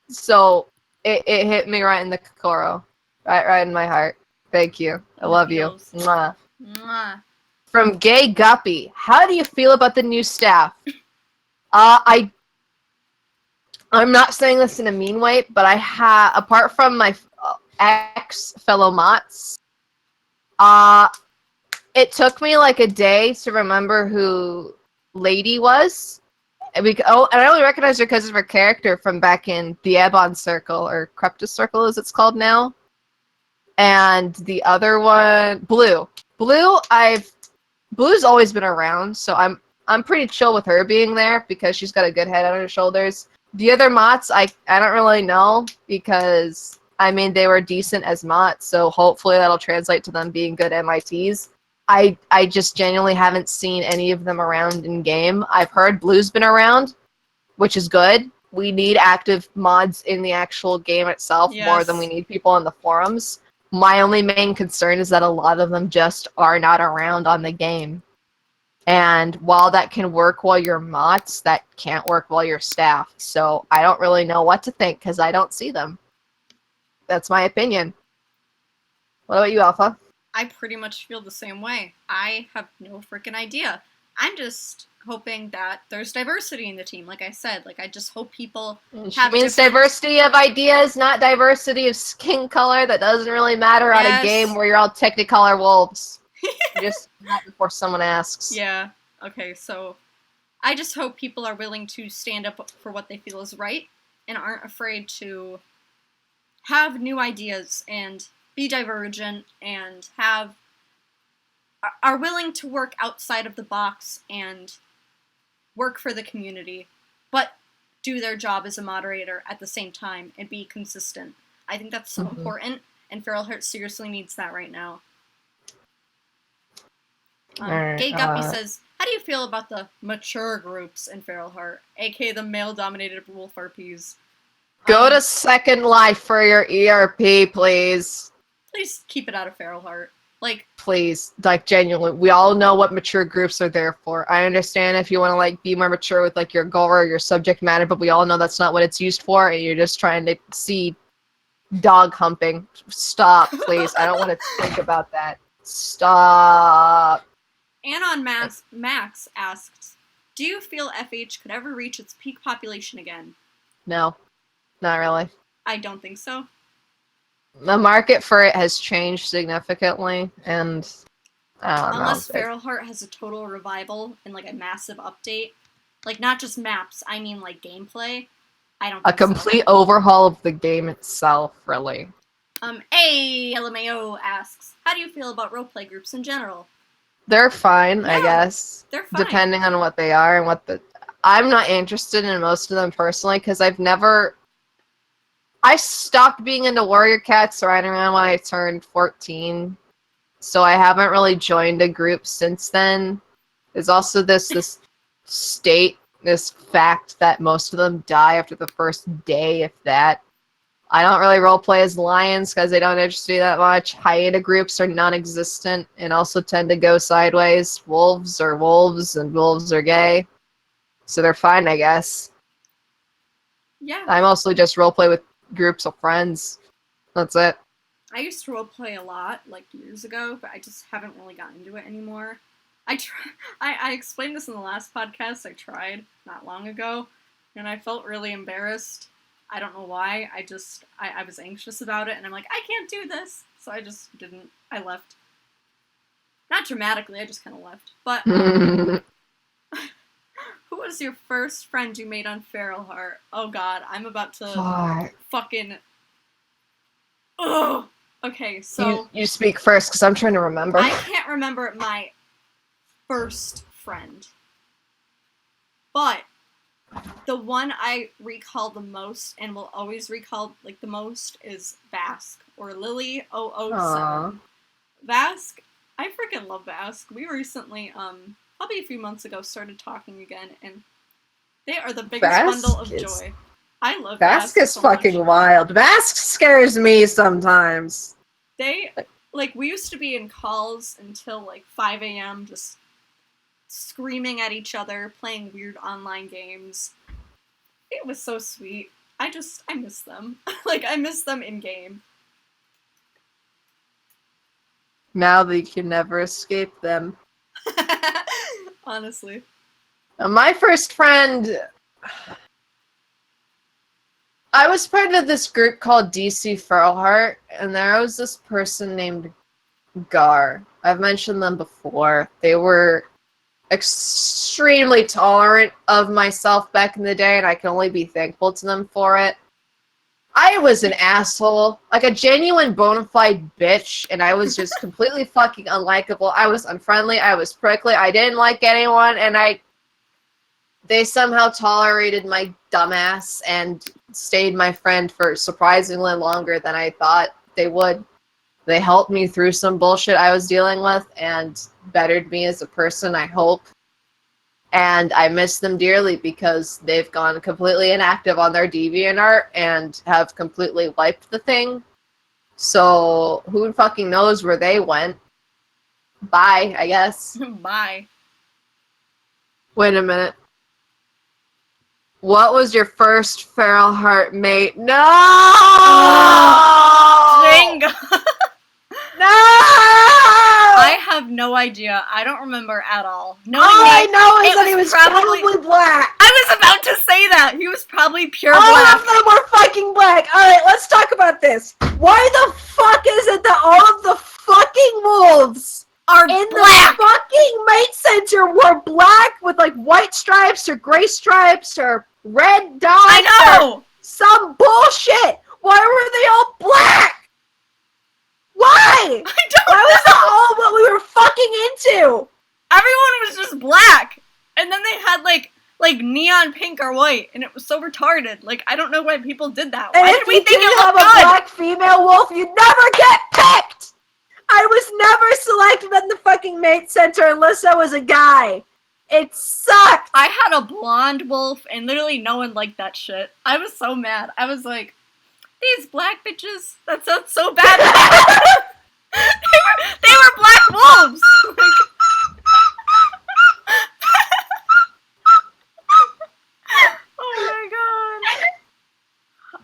So it hit me right in the kokoro. Right in my heart. Thank you. I love you. Mwah. Mwah. From Gay Guppy, how do you feel about the new staff? I'm not saying this in a mean way, but apart from my ex-fellow Mots, it took me like a day to remember who Lady was. And I only recognize her because of her character from back in the Ebon Circle, or Creptus Circle as it's called now. And the other one, Blue. Blue's always been around, so I'm pretty chill with her being there because she's got a good head on her shoulders. The other Mots, I don't really know because, I mean, they were decent as Mots, so hopefully that'll translate to them being good MITs. I just genuinely haven't seen any of them around in game. I've heard Blue's been around, which is good. We need active mods in the actual game itself more than we Yes. need people on the forums. My only main concern is that a lot of them just are not around on the game. And while that can work while you're mods, that can't work while you're staff. So I don't really know what to think because I don't see them. That's my opinion. What about you, Alpha? I pretty much feel the same way. I have no freaking idea. I'm just hoping that there's diversity in the team. Like I said, like I just hope people She have means different... diversity of ideas, not diversity of skin color. That doesn't really matter on a game where you're all Technicolor wolves. Just not before someone asks. Yeah. Okay, so I just hope people are willing to stand up for what they feel is right and aren't afraid to have new ideas and be divergent and are willing to work outside of the box and work for the community, but do their job as a moderator at the same time and be consistent. I think that's so important, and Feral Heart seriously needs that right now. Gay Guppy says, how do you feel about the mature groups in Feral Heart, aka the male-dominated wolf RPs? Go to Second Life for your ERP, please. Please keep it out of Feral Heart. Like, please, like, genuinely, we all know what mature groups are there for. I understand if you want to, like, be more mature with, like, your gore or your subject matter, but we all know that's not what it's used for, and you're just trying to see dog humping. Stop, please. I don't want to think about that. Stop. Anon Max asked, do you feel FH could ever reach its peak population again? No, not really. I don't think so. The market for it has changed significantly, and I don't know. Unless Feral Heart has a total revival and like a massive update, like not just maps, I mean like gameplay. I don't think a complete overhaul of the game itself, really. LMAO asks, how do you feel about roleplay groups in general? They're fine, I guess. They're fine. Depending on what they are and what the... I'm not interested in most of them personally, because I've never... I stopped being into Warrior Cats right around when I turned 14, so I haven't really joined a group since then. There's also this fact that most of them die after the first day, if that. I don't really roleplay as lions because they don't interest me that much. Hyena groups are non-existent and also tend to go sideways. Wolves are wolves and wolves are gay. So they're fine, I guess. Yeah. I mostly just roleplay with groups of friends. That's it. I used to roleplay a lot, like years ago, but I just haven't really gotten into it anymore. I explained this in the last podcast. I tried not long ago, and I felt really embarrassed. I don't know why. I was anxious about it, and I'm like, I can't do this. So I just didn't. I left. Not dramatically, I just kind of left. But, who was your first friend you made on Feral Heart? Oh god, I'm about to fucking... Ugh! Okay, so... You speak first, because I'm trying to remember. I can't remember my first friend. But the one I recall the most, and will always recall like the most, is Vask, or Lily 007. Vask, I freaking love Vask. We recently, probably a few months ago, started talking again, and they are the biggest bundle of joy. I love Vask. Vask is so fucking wild. Vask scares me sometimes. We used to be in calls until like 5 a.m. just screaming at each other, playing weird online games. It was so sweet. I miss them. I miss them in game. Now that you can never escape them. Honestly. My first friend... I was part of this group called DC Feral Heart, and there was this person named Gar. I've mentioned them before. They were extremely tolerant of myself back in the day, and I can only be thankful to them for it. I was an asshole, like a genuine bona fide bitch, and I was just completely fucking unlikable. I was unfriendly, I was prickly, I didn't like anyone, and they somehow tolerated my dumbass and stayed my friend for surprisingly longer than I thought they would. They helped me through some bullshit I was dealing with and bettered me as a person, I hope. And I miss them dearly because they've gone completely inactive on their DeviantArt and have completely wiped the thing. So who fucking knows where they went? Bye, I guess. Bye. Wait a minute. What was your first feral heart mate? No! Jenga! No! I have no idea. I don't remember at all. Knowing All me, I know is it that he was probably black. I was about to say that! He was probably pure All black. of them were fucking black. Alright, let's talk about this. Why the fuck is it that all of the fucking wolves Are in black! the fucking mate center were black with like white stripes or gray stripes or red dots? I know! Or some bullshit. Why were they all black? Why? I don't Why was that all what we were fucking into? Everyone was just black! And then they had like neon pink or white, and it was so retarded. Like, I don't know why people did that. And Why if did we you think didn't it have looked a good? black female wolf, you'd never get picked! I was never selected in the fucking mate center unless I was a guy. It sucked! I had a blonde wolf, and literally no one liked that shit. I was so mad. I was like, these black bitches, that sounds so bad. they were black wolves!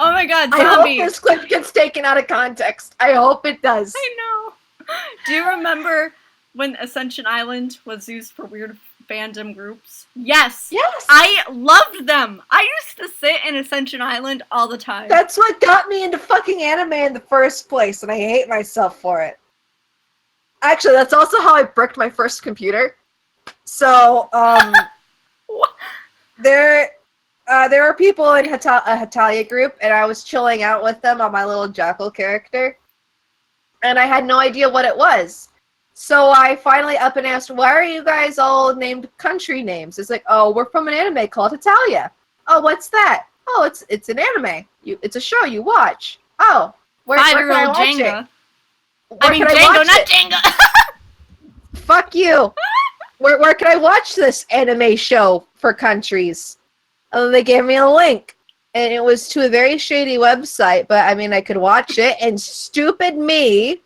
Oh my god, I hope zombie! this clip gets taken out of context. I hope it does. I know. Do you remember when Ascension Island was used for weird fandom groups? Yes! Yes! I loved them! I used to sit in Ascension Island all the time. That's what got me into fucking anime in the first place, and I hate myself for it. Actually, that's also how I bricked my first computer. So, there were people in a Hetalia group, and I was chilling out with them on my little jackal character. And I had no idea what it was. So I finally up and asked, why are you guys all named country names? It's like, oh, we're from an anime called Hetalia. Oh, what's that? Oh, it's an anime. It's a show you watch. Oh, where can I watch Jenga. it? I mean, Django, not Jenga! Fuck you! Where can I watch this anime show for countries? And then they gave me a link. And it was to a very shady website, but I mean, I could watch it, and stupid me,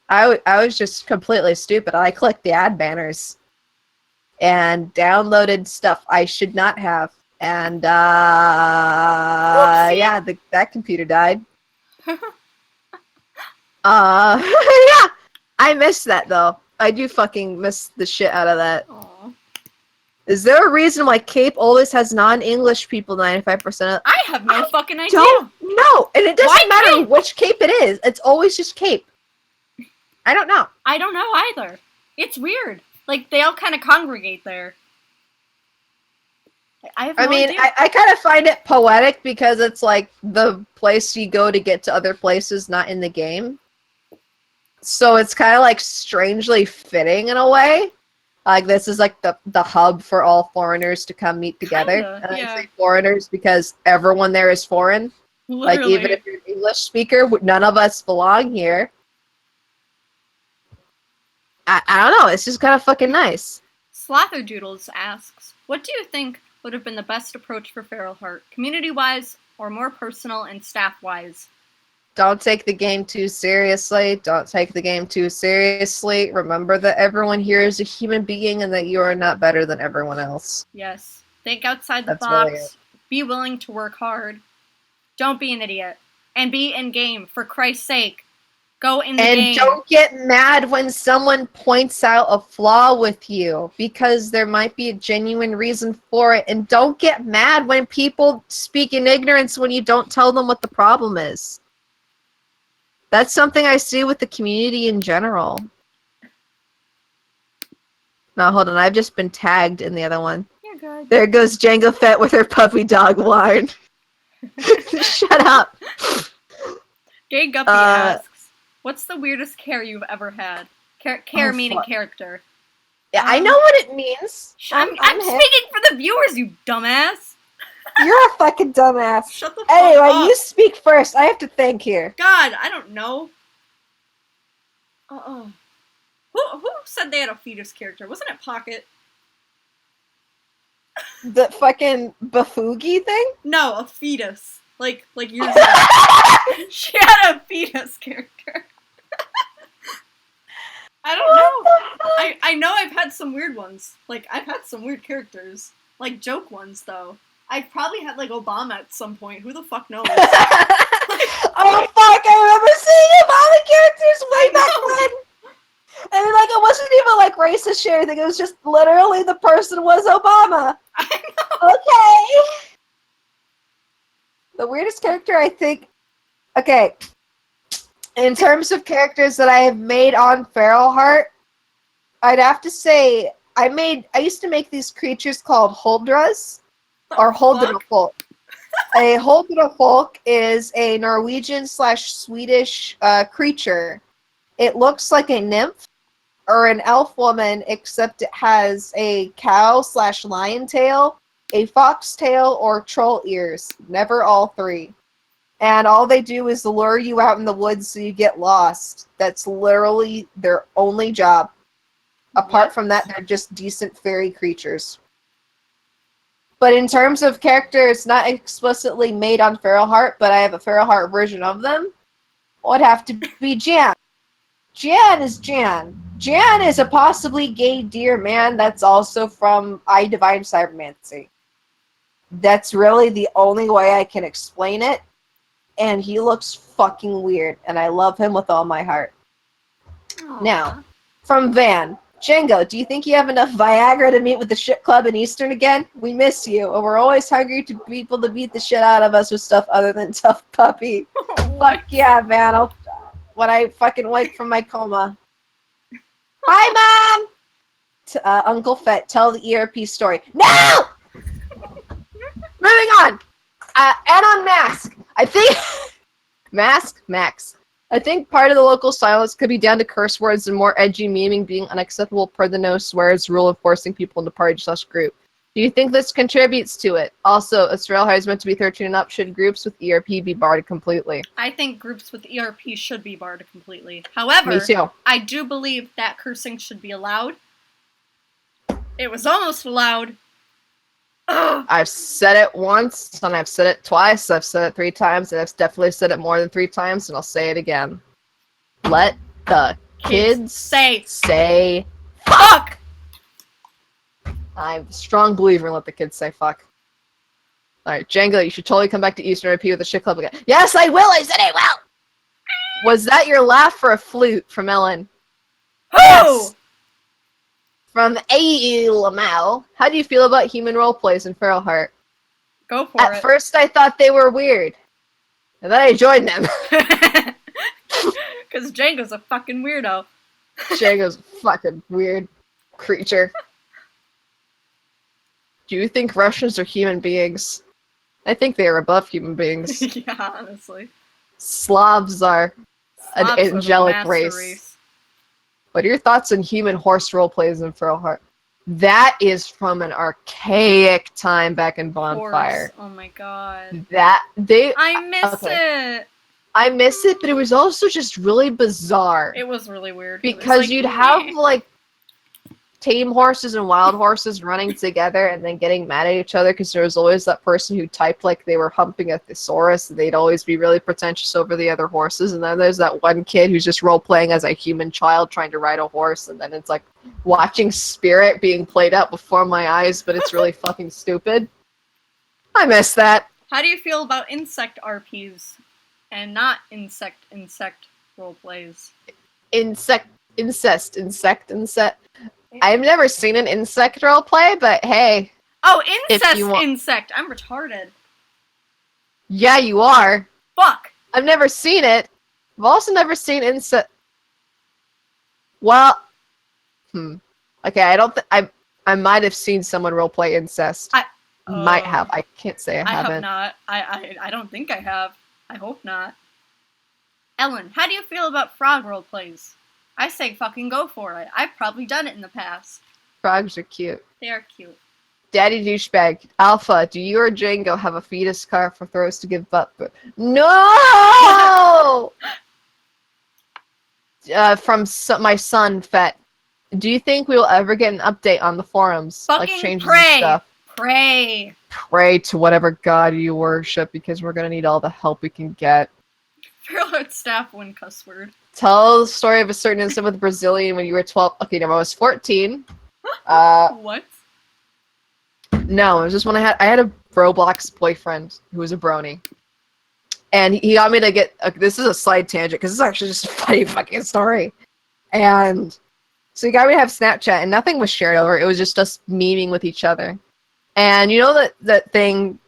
I was just completely stupid. I clicked the ad banners and downloaded stuff I should not have. And, yeah, that computer died. Yeah, I miss that, though. I do fucking miss the shit out of that. Aww. Is there a reason why Cape always has non-English people 95% of? I have no fucking idea. Don't know, and it doesn't Why matter Cape? which Cape it is. It's always just Cape. I don't know. I don't know either. It's weird. Like, they all kind of congregate there. I have no idea. I kind of find it poetic because it's like the place you go to get to other places not in the game. So it's kind of like strangely fitting in a way. Like, this is like the hub for all foreigners to come meet together. Kinda, And yeah. I say foreigners because everyone there is foreign. Literally. Like, even if you're an English speaker, none of us belong here. I don't know. It's just kind of fucking nice. Slotherdoodles asks, what do you think would have been the best approach for Feral Heart, community-wise or more personal and staff-wise? Don't take the game too seriously. Don't take the game too seriously. Remember that everyone here is a human being and that you are not better than everyone else. Yes. Think outside the That's really box. Be willing to work hard. Don't be an idiot. And be in-game, for Christ's sake. Go in the game. And don't get mad when someone points out a flaw with you, because there might be a genuine reason for it. And don't get mad when people speak in ignorance when you don't tell them what the problem is. That's something I see with the community in general. No, hold on. I've just been tagged in the other one. You're good. There goes Jango Fett with her puppy dog whine. Shut up. Gay Guppy asks, what's the weirdest care you've ever had? Care meaning fuck. character. Yeah, I know what it means. I'm hip. speaking for the viewers, you dumbass. You're a fucking dumbass. Shut the fuck Anyway, up. you speak first. I have to think here. God, I don't know. Who said they had a fetus character? Wasn't it Pocket? The fucking Bafoogie thing? No, a fetus. Like years ago. She had a fetus character. I don't know. I know I've had some weird ones. Like, I've had some weird characters. Like, joke ones, though. I've probably had, like, Obama at some point. Who the fuck knows? Oh fuck, I remember seeing Obama characters way back when! And like, it wasn't even like racist shit or anything, it was just literally the person was Obama. I know. Okay. The weirdest character, I think. Okay. In terms of characters that I have made on Feral Heart, I'd have to say I used to make these creatures called Holdras or Holdrafolk. A Holdrafolk is a Norwegian/Swedish creature. It looks like a nymph or an elf woman, except it has a cow/lion tail, a fox tail, or troll ears. Never all three. And all they do is lure you out in the woods so you get lost. That's literally their only job. Apart from that, they're just decent fairy creatures. But in terms of characters not explicitly made on Feral Heart, but I have a Feral Heart version of them, would have to be Jan. Jan is Jan. Jan is a possibly gay deer man that's also from I Divine Cybermancy. That's really the only way I can explain it. And he looks fucking weird, and I love him with all my heart. Aww. Now, from Van, Django, do you think you have enough Viagra to meet with the shit club in Eastern again? We miss you, and we're always hungry to people to beat the shit out of us with stuff other than Tough Puppy. Fuck yeah, Van. When I fucking wake from my coma. Hi, Mom! Uncle Fett, tell the ERP story. No! Moving on! And on Mask. I think... Max. I think part of the local silence could be down to curse words and more edgy memeing being unacceptable per the no swears rule of forcing people into party/group. Do you think this contributes to it? Also, as Feral Heart is meant to be 13 and up, should groups with ERP be barred completely? I think groups with ERP should be barred completely. However, Me too. I do believe that cursing should be allowed. It was almost allowed. Ugh. I've said it once, and I've said it twice, I've said it 3 times, and I've definitely said it more than 3 times, and I'll say it again. Let the kids say fuck! I'm a strong believer in let the kids say fuck. Alright, Django, you should totally come back to Eastern RP with the shit club again. Yes, I will! I said I will! Was that your laugh or a flute from Ellen? Who? Yes! From A.E. Lamau, how do you feel about human roleplays in Feral Heart? Go for it. At first I thought they were weird. And then I joined them. Because Django's a fucking weirdo. Django's a fucking weird creature. Do you think Russians are human beings? I think they are above human beings. Yeah, honestly. Slavs are an Slavs are the angelic master race. What are your thoughts on human horse roleplays in Feral Heart? That is from an archaic time back in Bonfire. Horse. Oh my god. I miss it. I miss it, but it was also just really bizarre. It was really weird. Because like, you'd have, like, tame horses and wild horses running together and then getting mad at each other because there was always that person who typed like they were humping a thesaurus and they'd always be really pretentious over the other horses. And then there's that one kid who's just role-playing as a human child trying to ride a horse, and then it's like watching Spirit being played out before my eyes, but it's really fucking stupid. I miss that. How do you feel about insect RPs and not insect roleplays? Incest. I've never seen an insect roleplay, but hey. Oh, insect! I'm retarded. Yeah, you are. Fuck! I've never seen it. I've also never seen insect. Well, okay, I don't I might have seen someone roleplay incest. Might have. I can't say I haven't. I have not. I don't think I have. I hope not. Ellen, how do you feel about frog roleplays? I say fucking go for it. I've probably done it in the past. Frogs are cute. They are cute. Daddy douchebag. Alpha, do you or Django have a fetus car for throws to give butt? No! My son, Fet. Do you think we will ever get an update on the forums? Like Fucking changes and pray! stuff? Pray! Pray to whatever god you worship because we're gonna need all the help we can get. Fairlight staff one cuss word. Tell the story of a certain incident with a Brazilian when you were 12. Okay, no, I was 14. What? No, it was just when I had a Roblox boyfriend who was a brony. And he got me to get, this is a side tangent, because this is actually just a funny fucking story. And so he got me to have Snapchat, and nothing was shared over. It was just us memeing with each other. And you know that thing,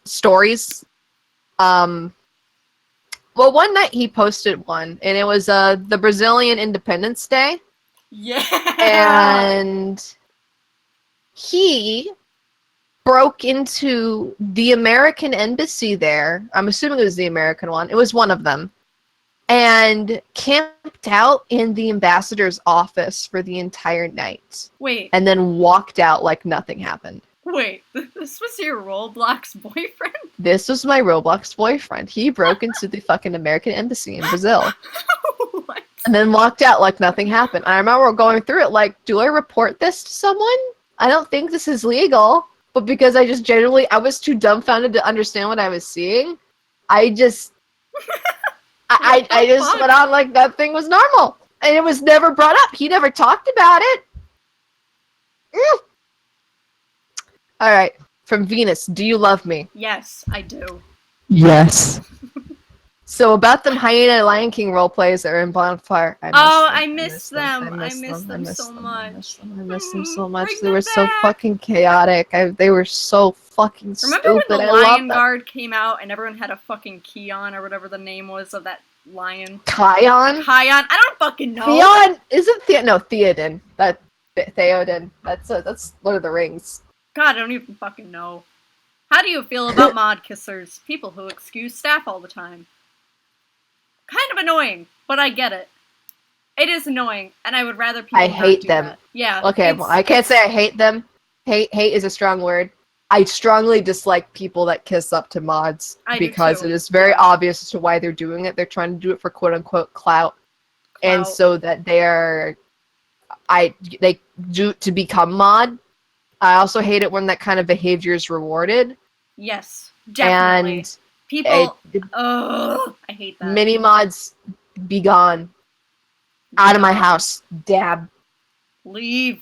stories? Well, one night he posted one, and it was the Brazilian Independence Day. Yeah! And he broke into the American embassy there. I'm assuming it was the American one. It was one of them. And camped out in the ambassador's office for the entire night. Wait. And then walked out like nothing happened. Wait, this was your Roblox boyfriend? This was my Roblox boyfriend. He broke into the fucking American embassy in Brazil. What? And then walked out like nothing happened. I remember going through it like, do I report this to someone? I don't think this is legal. But because I just genuinely, I was too dumbfounded to understand what I was seeing, I just, I just went on like that thing was normal. And it was never brought up. He never talked about it. All right. From Venus, do you love me? Yes, I do. Yes. So about them Hyena Lion King role plays that are in Bonfire. I miss them. I miss them so much. I miss them so much. Bring They them were so back. fucking chaotic. They were so fucking Remember stupid. when the I love Lion them. Guard came out and everyone had a fucking Kion or whatever the name was of that lion? Kion? Kion? I don't fucking know. Theon? Isn't No, Theoden. Theoden. That's Lord of the Rings. God, I don't even fucking know. How do you feel about mod kissers? People who excuse staff all the time. Kind of annoying, but I get it. It is annoying, and I would rather people I not hate do them. that. Yeah. Okay, well, I can't say I hate them. Hate is a strong word. I strongly dislike people that kiss up to mods I do because too. it is very obvious as to why they're doing it. They're trying to do it for quote unquote clout. And so that they do to become mod. I also hate it when that kind of behavior is rewarded. Yes, definitely. And People, I hate that. mini mods, be gone. Out of my house. Dab. Leave.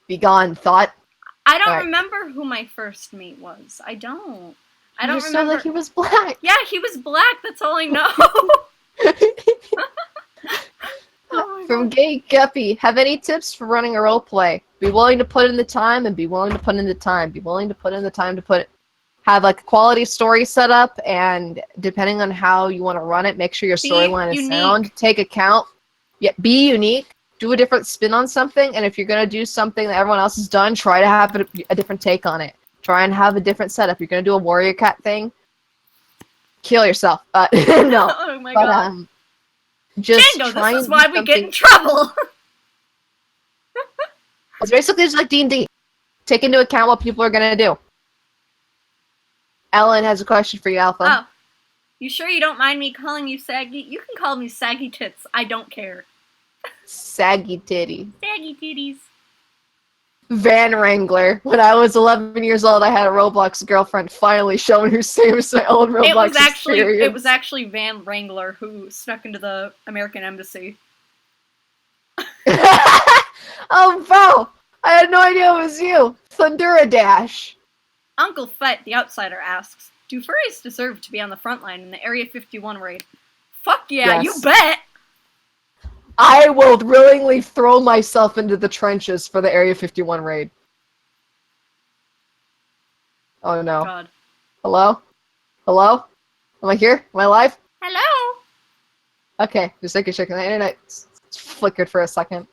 Be gone. Thought. I don't Right. remember who my first mate was. I don't You just know remember. that he was black. Yeah, he was black. That's all I know. Oh my From God. Gay Guppy, have any tips for running a role play? Be willing to put in the time and be willing to put in the time. Be willing to put in the time to have like a quality story set up, and depending on how you want to run it, make sure your Be storyline is unique. sound. Take account. Yeah, be unique. Do a different spin on something, and if you're gonna do something that everyone else has done, try to have a different take on it. Try and have a different setup. You're gonna do a warrior cat thing. Kill yourself. No. Oh my God. Just Django, try this is and why do we get something- in trouble. It's basically just like D&D. Take into account what people are gonna do. Ellen has a question for you, Alpha. Oh, you sure you don't mind me calling you saggy? You can call me saggy tits. I don't care. Saggy titty. Saggy titties. Van Wrangler. When I was 11 years old, I had a Roblox girlfriend. Finally showing her same as my old Roblox It was actually Van Wrangler who snuck into the American embassy. Oh, bro! I had no idea it was you. Thundura Dash. Uncle Fett, the outsider, asks, do furries deserve to be on the front line in the Area 51 raid? Fuck yeah, Yes. you bet! I will willingly throw myself into the trenches for the Area 51 raid. Oh no. God. Hello? Hello? Am I here? Am I live? Hello? Okay, just making sure. The internet flickered for a second.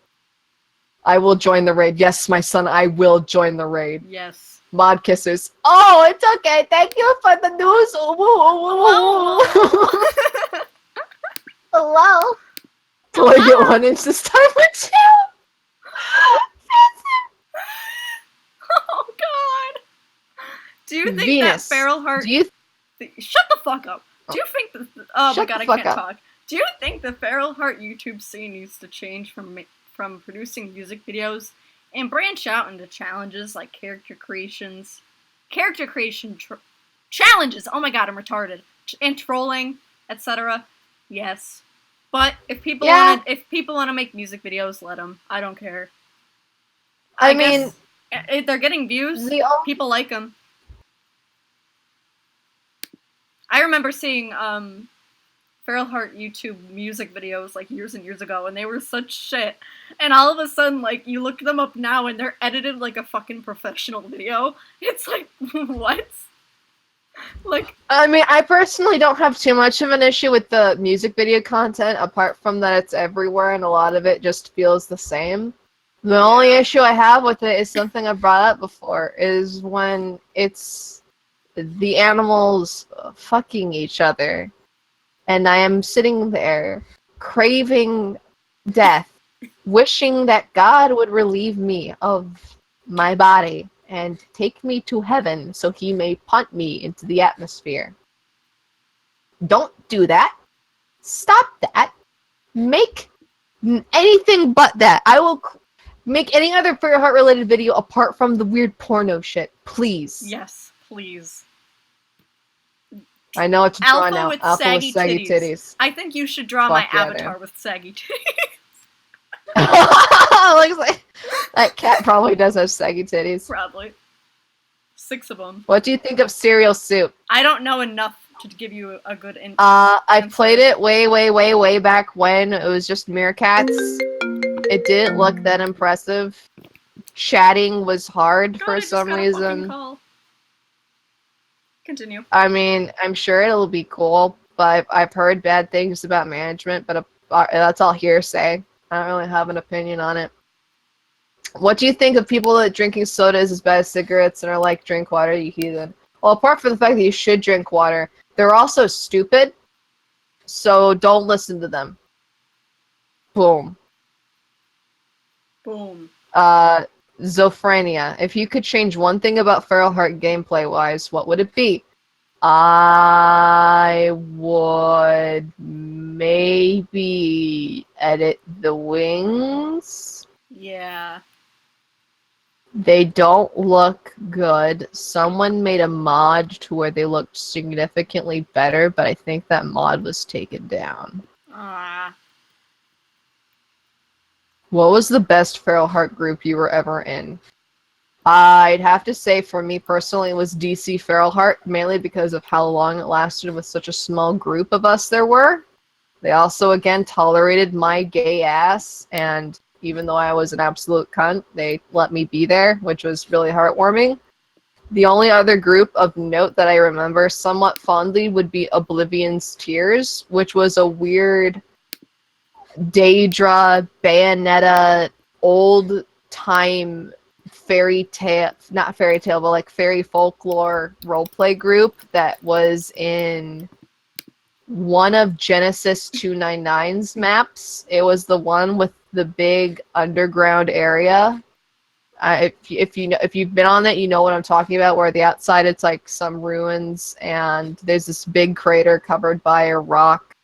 I will join the raid. Yes, my son, I will join the raid. Yes. Mod kissers. Oh, it's okay. Thank you for the news. Hello? Do I get 1 inch this time or 2? Oh Do you think Venus, that Feral Heart... do you Shut the fuck up. Do you think that... Oh my Shut god, the I fuck can't up. talk. Do you think the Feral Heart YouTube scene needs to change from producing music videos and branch out into challenges like character creation challenges? Oh my god, I'm retarded. And trolling, etc. Yes. But if people want to make music videos, let them. I don't care. I mean, guess if they're getting views, people like them. I remember seeing Feral Heart YouTube music videos like years and years ago, and they were such shit. And all of a sudden, like, you look them up now and they're edited like a fucking professional video. It's like, what? Like, I mean, I personally don't have too much of an issue with the music video content, apart from that it's everywhere and a lot of it just feels the same. The only issue I have with it is something I brought up before, is when it's the animals fucking each other, and I am sitting there craving death, wishing that God would relieve me of my body and take me to heaven so he may punt me into the atmosphere. Don't do that. Stop that. Make anything but that. I will make any other Feral Heart related video apart from the weird porno shit. Please. yes, please. I know what to draw Alpha now. with Alpha saggy with saggy titties. I think you should draw Fuck my yeah, avatar dude. with saggy titties. Looks like that cat probably does have saggy titties. Probably. 6 of them. What do you think of cereal soup? I don't know enough to give you a good I played it way back when it was just meerkats. It didn't look that impressive. Chatting was hard God, for I just some got a fucking reason. call. Continue. I mean, I'm sure it'll be cool, but I've heard bad things about management, but that's all hearsay. I don't really have an opinion on it. What do you think of people that drinking soda is as bad as cigarettes and are like, drink water, you heathen? Well, apart from the fact that you should drink water, they're also stupid, so don't listen to them. Boom. Boom. Zophrania. If you could change one thing about Feral Heart gameplay-wise, what would it be? I would maybe edit the wings. Yeah. They don't look good. Someone made a mod to where they looked significantly better, but I think that mod was taken down. Ah. What was the best Feral Heart group you were ever in? I'd have to say, for me personally, it was DC Feral Heart, mainly because of how long it lasted with such a small group of us there were. They also, again, tolerated my gay ass, and even though I was an absolute cunt, they let me be there, which was really heartwarming. The only other group of note that I remember somewhat fondly would be Oblivion's Tears, which was a weird Daedra, Bayonetta, old-time not fairy tale, but like fairy folklore roleplay group that was in one of Genesis 299's maps. It was the one with the big underground area. If you've been on it, you know what I'm talking about. Where the outside it's like some ruins, and there's this big crater covered by a rock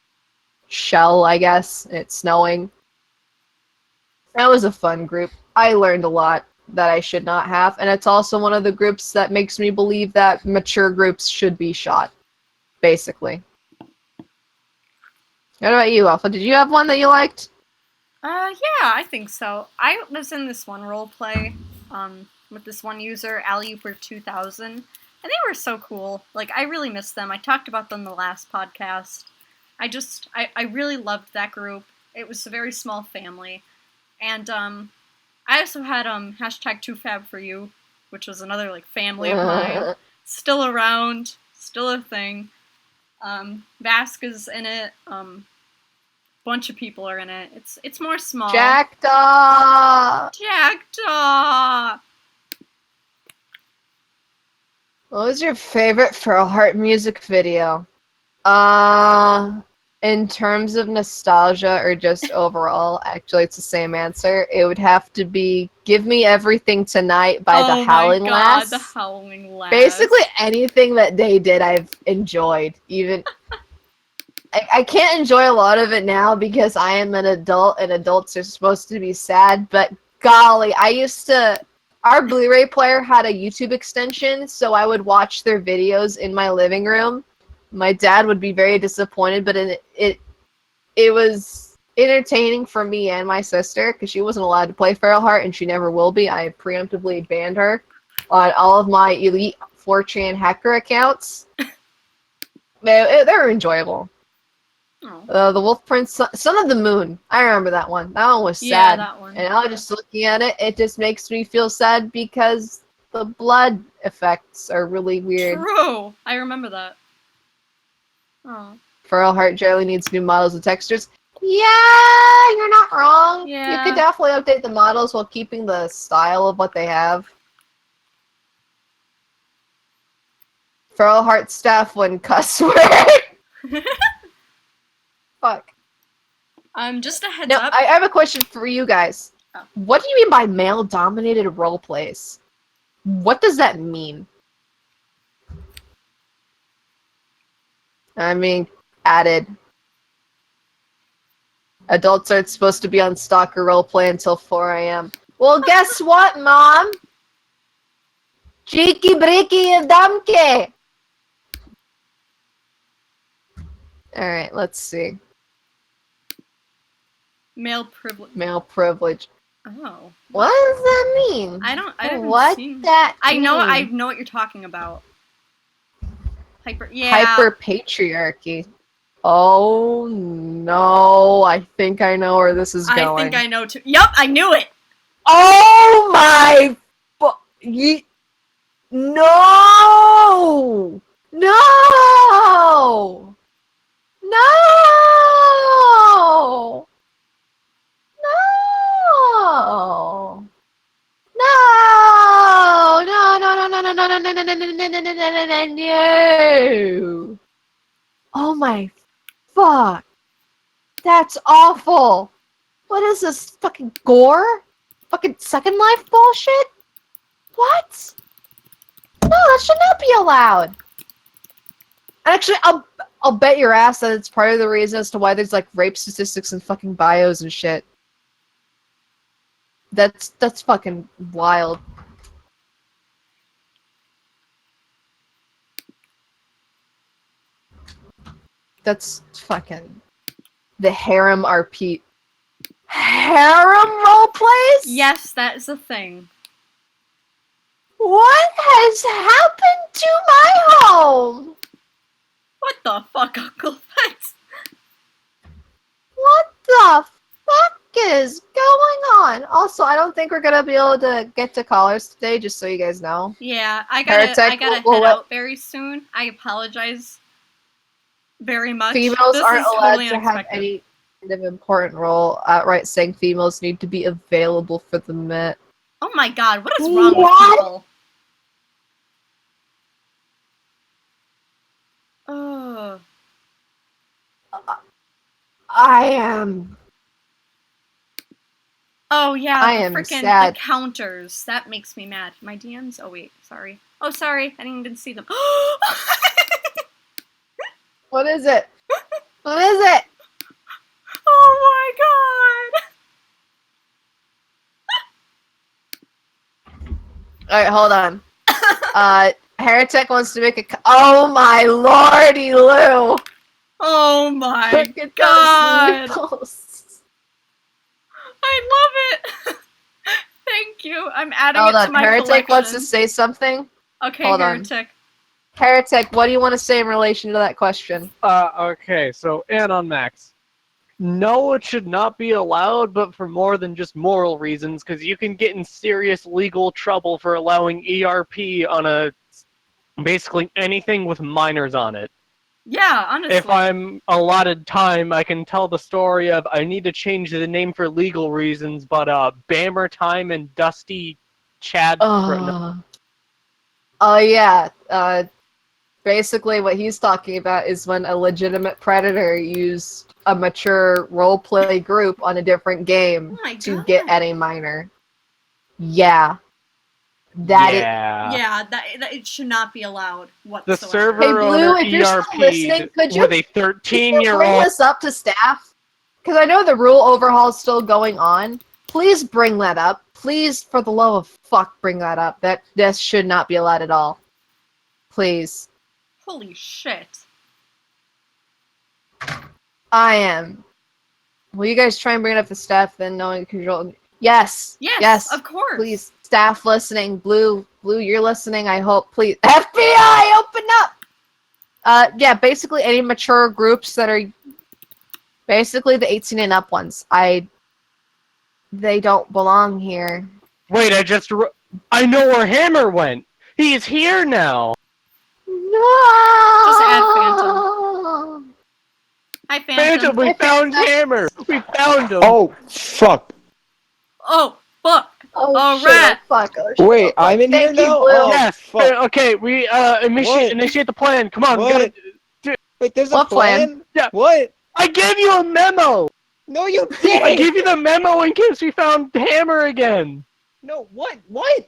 shell, I guess. And it's snowing. That was a fun group. I learned a lot that I should not have, and it's also one of the groups that makes me believe that mature groups should be shot, basically. What about you, Alpha? Did you have one that you liked? Yeah, I think so. I was in this one roleplay, with this one user, Alleyuper2000, and they were so cool. Like, I really missed them. I talked about them in the last podcast. I really loved that group. It was a very small family. And, I also had, hashtag 2FabForYou, which was another, like, family of mine. Still around. Still a thing. Vask is in it. Bunch of people are in it. It's more small. Jackdaw! Jackdaw! What was your favorite Feral Heart music video? In terms of nostalgia or just overall, actually, it's the same answer. It would have to be "Give Me Everything Tonight" by the Oh my Howling god, the Lass. Howling Lass. Basically, anything that they did, I've enjoyed. Even I can't enjoy a lot of it now because I am an adult, and adults are supposed to be sad. But golly, I used to. Our Blu-ray player had a YouTube extension, so I would watch their videos in my living room. My dad would be very disappointed, but it was entertaining for me and my sister because she wasn't allowed to play Feral Heart and she never will be. I preemptively banned her on all of my elite 4chan hacker accounts. They're enjoyable. Oh. The Wolf Prince, Son of the Moon. I remember that one. That one was Yeah, sad. that one. And now just looking at it, it just makes me feel sad because the blood effects are really weird. True. I remember that. Oh. Feral Heart generally needs new models and textures. Yeah, you're not wrong. Yeah. You could definitely update the models while keeping the style of what they have. Feral Heart staff when cuss word. Fuck. Just a heads Now, up. I have a question for you guys. Oh. What do you mean by male-dominated role plays? What does that mean? I mean, added. Adults aren't supposed to be on Stalker roleplay until 4 a.m. Well, guess what, Mom? Cheeky breaky damke! Alright, let's see. Male privilege. Male privilege. Oh. What does that mean? I haven't what seen that I mean? know what you're talking about. Yeah. Hyper patriarchy. Oh no, I think I know where this is going. I think I know too. Yup, I knew it! Oh my No! No! No! No! No! No! No! No! No! No! No! No! No! No! No! No! No! No! Oh my fuck! That's awful! What is this fucking gore? Fucking Second Life bullshit? What? No, that should not be allowed. Actually, I'll bet your ass that it's part of the reason as to why there's like rape statistics and fucking bios and shit. That's fucking wild. That's fucking the harem RP. Harem roleplays? Yes, that is a thing. What has happened to my home? What the fuck, Uncle Fetz? What the fuck is going on? Also, I don't think we're gonna be able to get to callers today, just so you guys know. Yeah, I gotta head out very soon. I apologize very much. Females This aren't is allowed totally to have unexpected. any kind of important role. Outright saying females need to be available for the Met. Oh my god, what is wrong What? with people? Oh. I am. Oh yeah, I the am frickin' sad. the counters. That makes me mad. My DMs? Oh wait, sorry. Oh sorry, I didn't even see them. What is it? What is it? Oh my Alright, hold on. Heretic wants to make a. Oh my lordy Lou! Oh my Look at god! those nipples. I love it! Thank you. I'm adding Hold it to on, my Heretic collection. wants to say something. Okay, Hold on. Heretic. Heretic, what do you want to say in relation to that question? Okay, so Anon Max. No, it should not be allowed, but for more than just moral reasons, because you can get in serious legal trouble for allowing ERP on basically anything with minors on it. Yeah, honestly. If I'm allotted time, I can tell the story of I need to change the name for legal reasons, but Bammer Time and Dusty Chad. Oh yeah. Basically, what he's talking about is when a legitimate predator used a mature roleplay group on a different game Oh my to God. get at a minor. Yeah. That it. Yeah, that it should not be allowed The whatsoever. server Hey, Blue, owner if you're still listening, ERP'd could you with a Can you 13-year-old. bring this up to staff? Because I know the rule overhaul is still going on. Please bring that up. Please, for the love of fuck, bring that up. This should not be allowed at all. Please. Holy shit. I am. Will you guys try and bring it up to staff, then knowing control? Yes. Yes, of course. Please, staff listening. Blue, you're listening. I hope. Please, FBI, open up. Yeah. Basically, any mature groups that are basically the 18 and up ones. They don't belong here. Wait, I know where Hammer went. He's here now. No. Just add Phantom. Hi, Phantom, we Hi, found Phantom. Hammer. We found him. Oh, fuck. Oh, fuck. Oh All shit! right. Oh fuck! Oh shit! Wait, oh, fuck. I'm in here Thank you, now? Blue. Oh, Yes. fuck. Okay, we What? initiate the plan. Come on, we What? gotta. Wait, there's a What plan? plan? Yeah. What? I gave you a memo. No, you I didn't! gave you the memo in case we found Hammer again. No, what? What?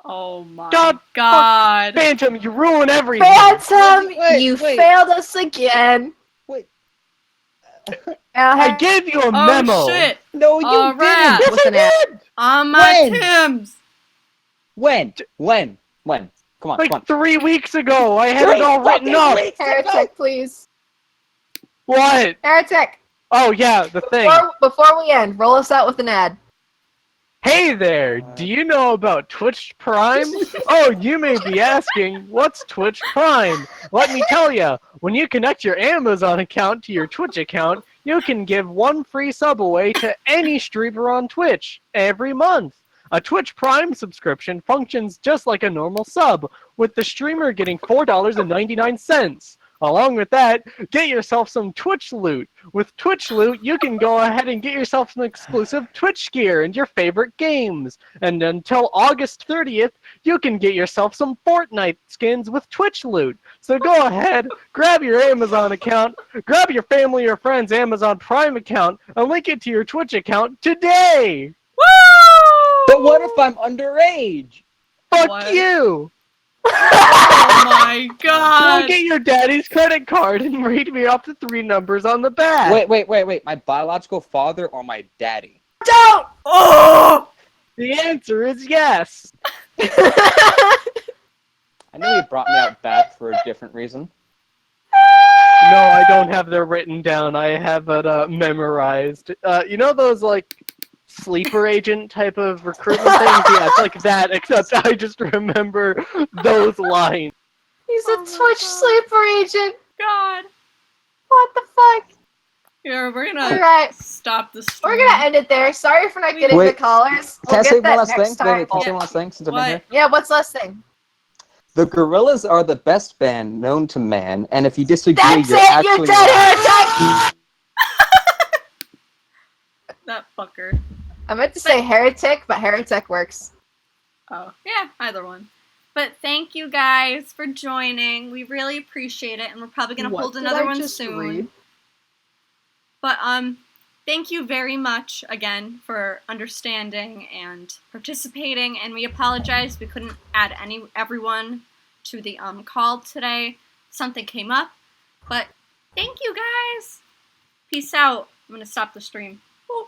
Oh my God, God. Phantom, you ruin everything. Phantom, Wait, you wait. failed us again. Wait. I gave you a Oh memo. shit. No, you All right. didn't! With an ad. On my When? Tims. When? Come on, Like come on. 3 weeks ago, I had it 3 all written fucking up. weeks ago! Heretic, please. What? Heretic. Oh yeah, the thing. Before we end, roll us out with an ad. Hey there, do you know about Twitch Prime? Oh, you may be asking, what's Twitch Prime? Let me tell you, when you connect your Amazon account to your Twitch account, you can give one free sub away to any streamer on Twitch every month. A Twitch Prime subscription functions just like a normal sub, with the streamer getting $4.99. Along with that, get yourself some Twitch loot. With Twitch loot, you can go ahead and get yourself some exclusive Twitch gear and your favorite games. And until August 30th, you can get yourself some Fortnite skins with Twitch loot. So go ahead, grab your Amazon account, grab your family or friend's Amazon Prime account, and link it to your Twitch account today! Woo! But what if I'm underage? Fuck What? you! Oh my Go God. get your daddy's credit card and read me off the 3 numbers on the back. Wait. My biological father or my daddy? Don't! Oh! The answer is yes. I know he brought me out back for a different reason. No, I don't have that written down. I have it memorized. You know those like sleeper agent type of recruitment things? Yeah, it's like that, except I just remember those lines. He's Oh a my Twitch God. sleeper agent. God. What the fuck? Here, we're gonna Alright, stop the stream. we're gonna end it there. Sorry for not getting the Wait. callers. Can I We'll say get one that last thing? next time. Wait, can I say one last thing since I'm in here? Yeah, what's last thing? The Gorillas are the best band known to man, and if you disagree, That's you're it! actually You're dead, wrong. heretic! That fucker. I meant to say heretic, but heretic works. Oh, yeah, either one. But thank you guys for joining. We really appreciate it, and we're probably gonna hold another one soon. But thank you very much again for understanding and participating. And we apologize we couldn't add everyone to the call today. Something came up, but thank you guys. Peace out. I'm gonna stop the stream. Boop.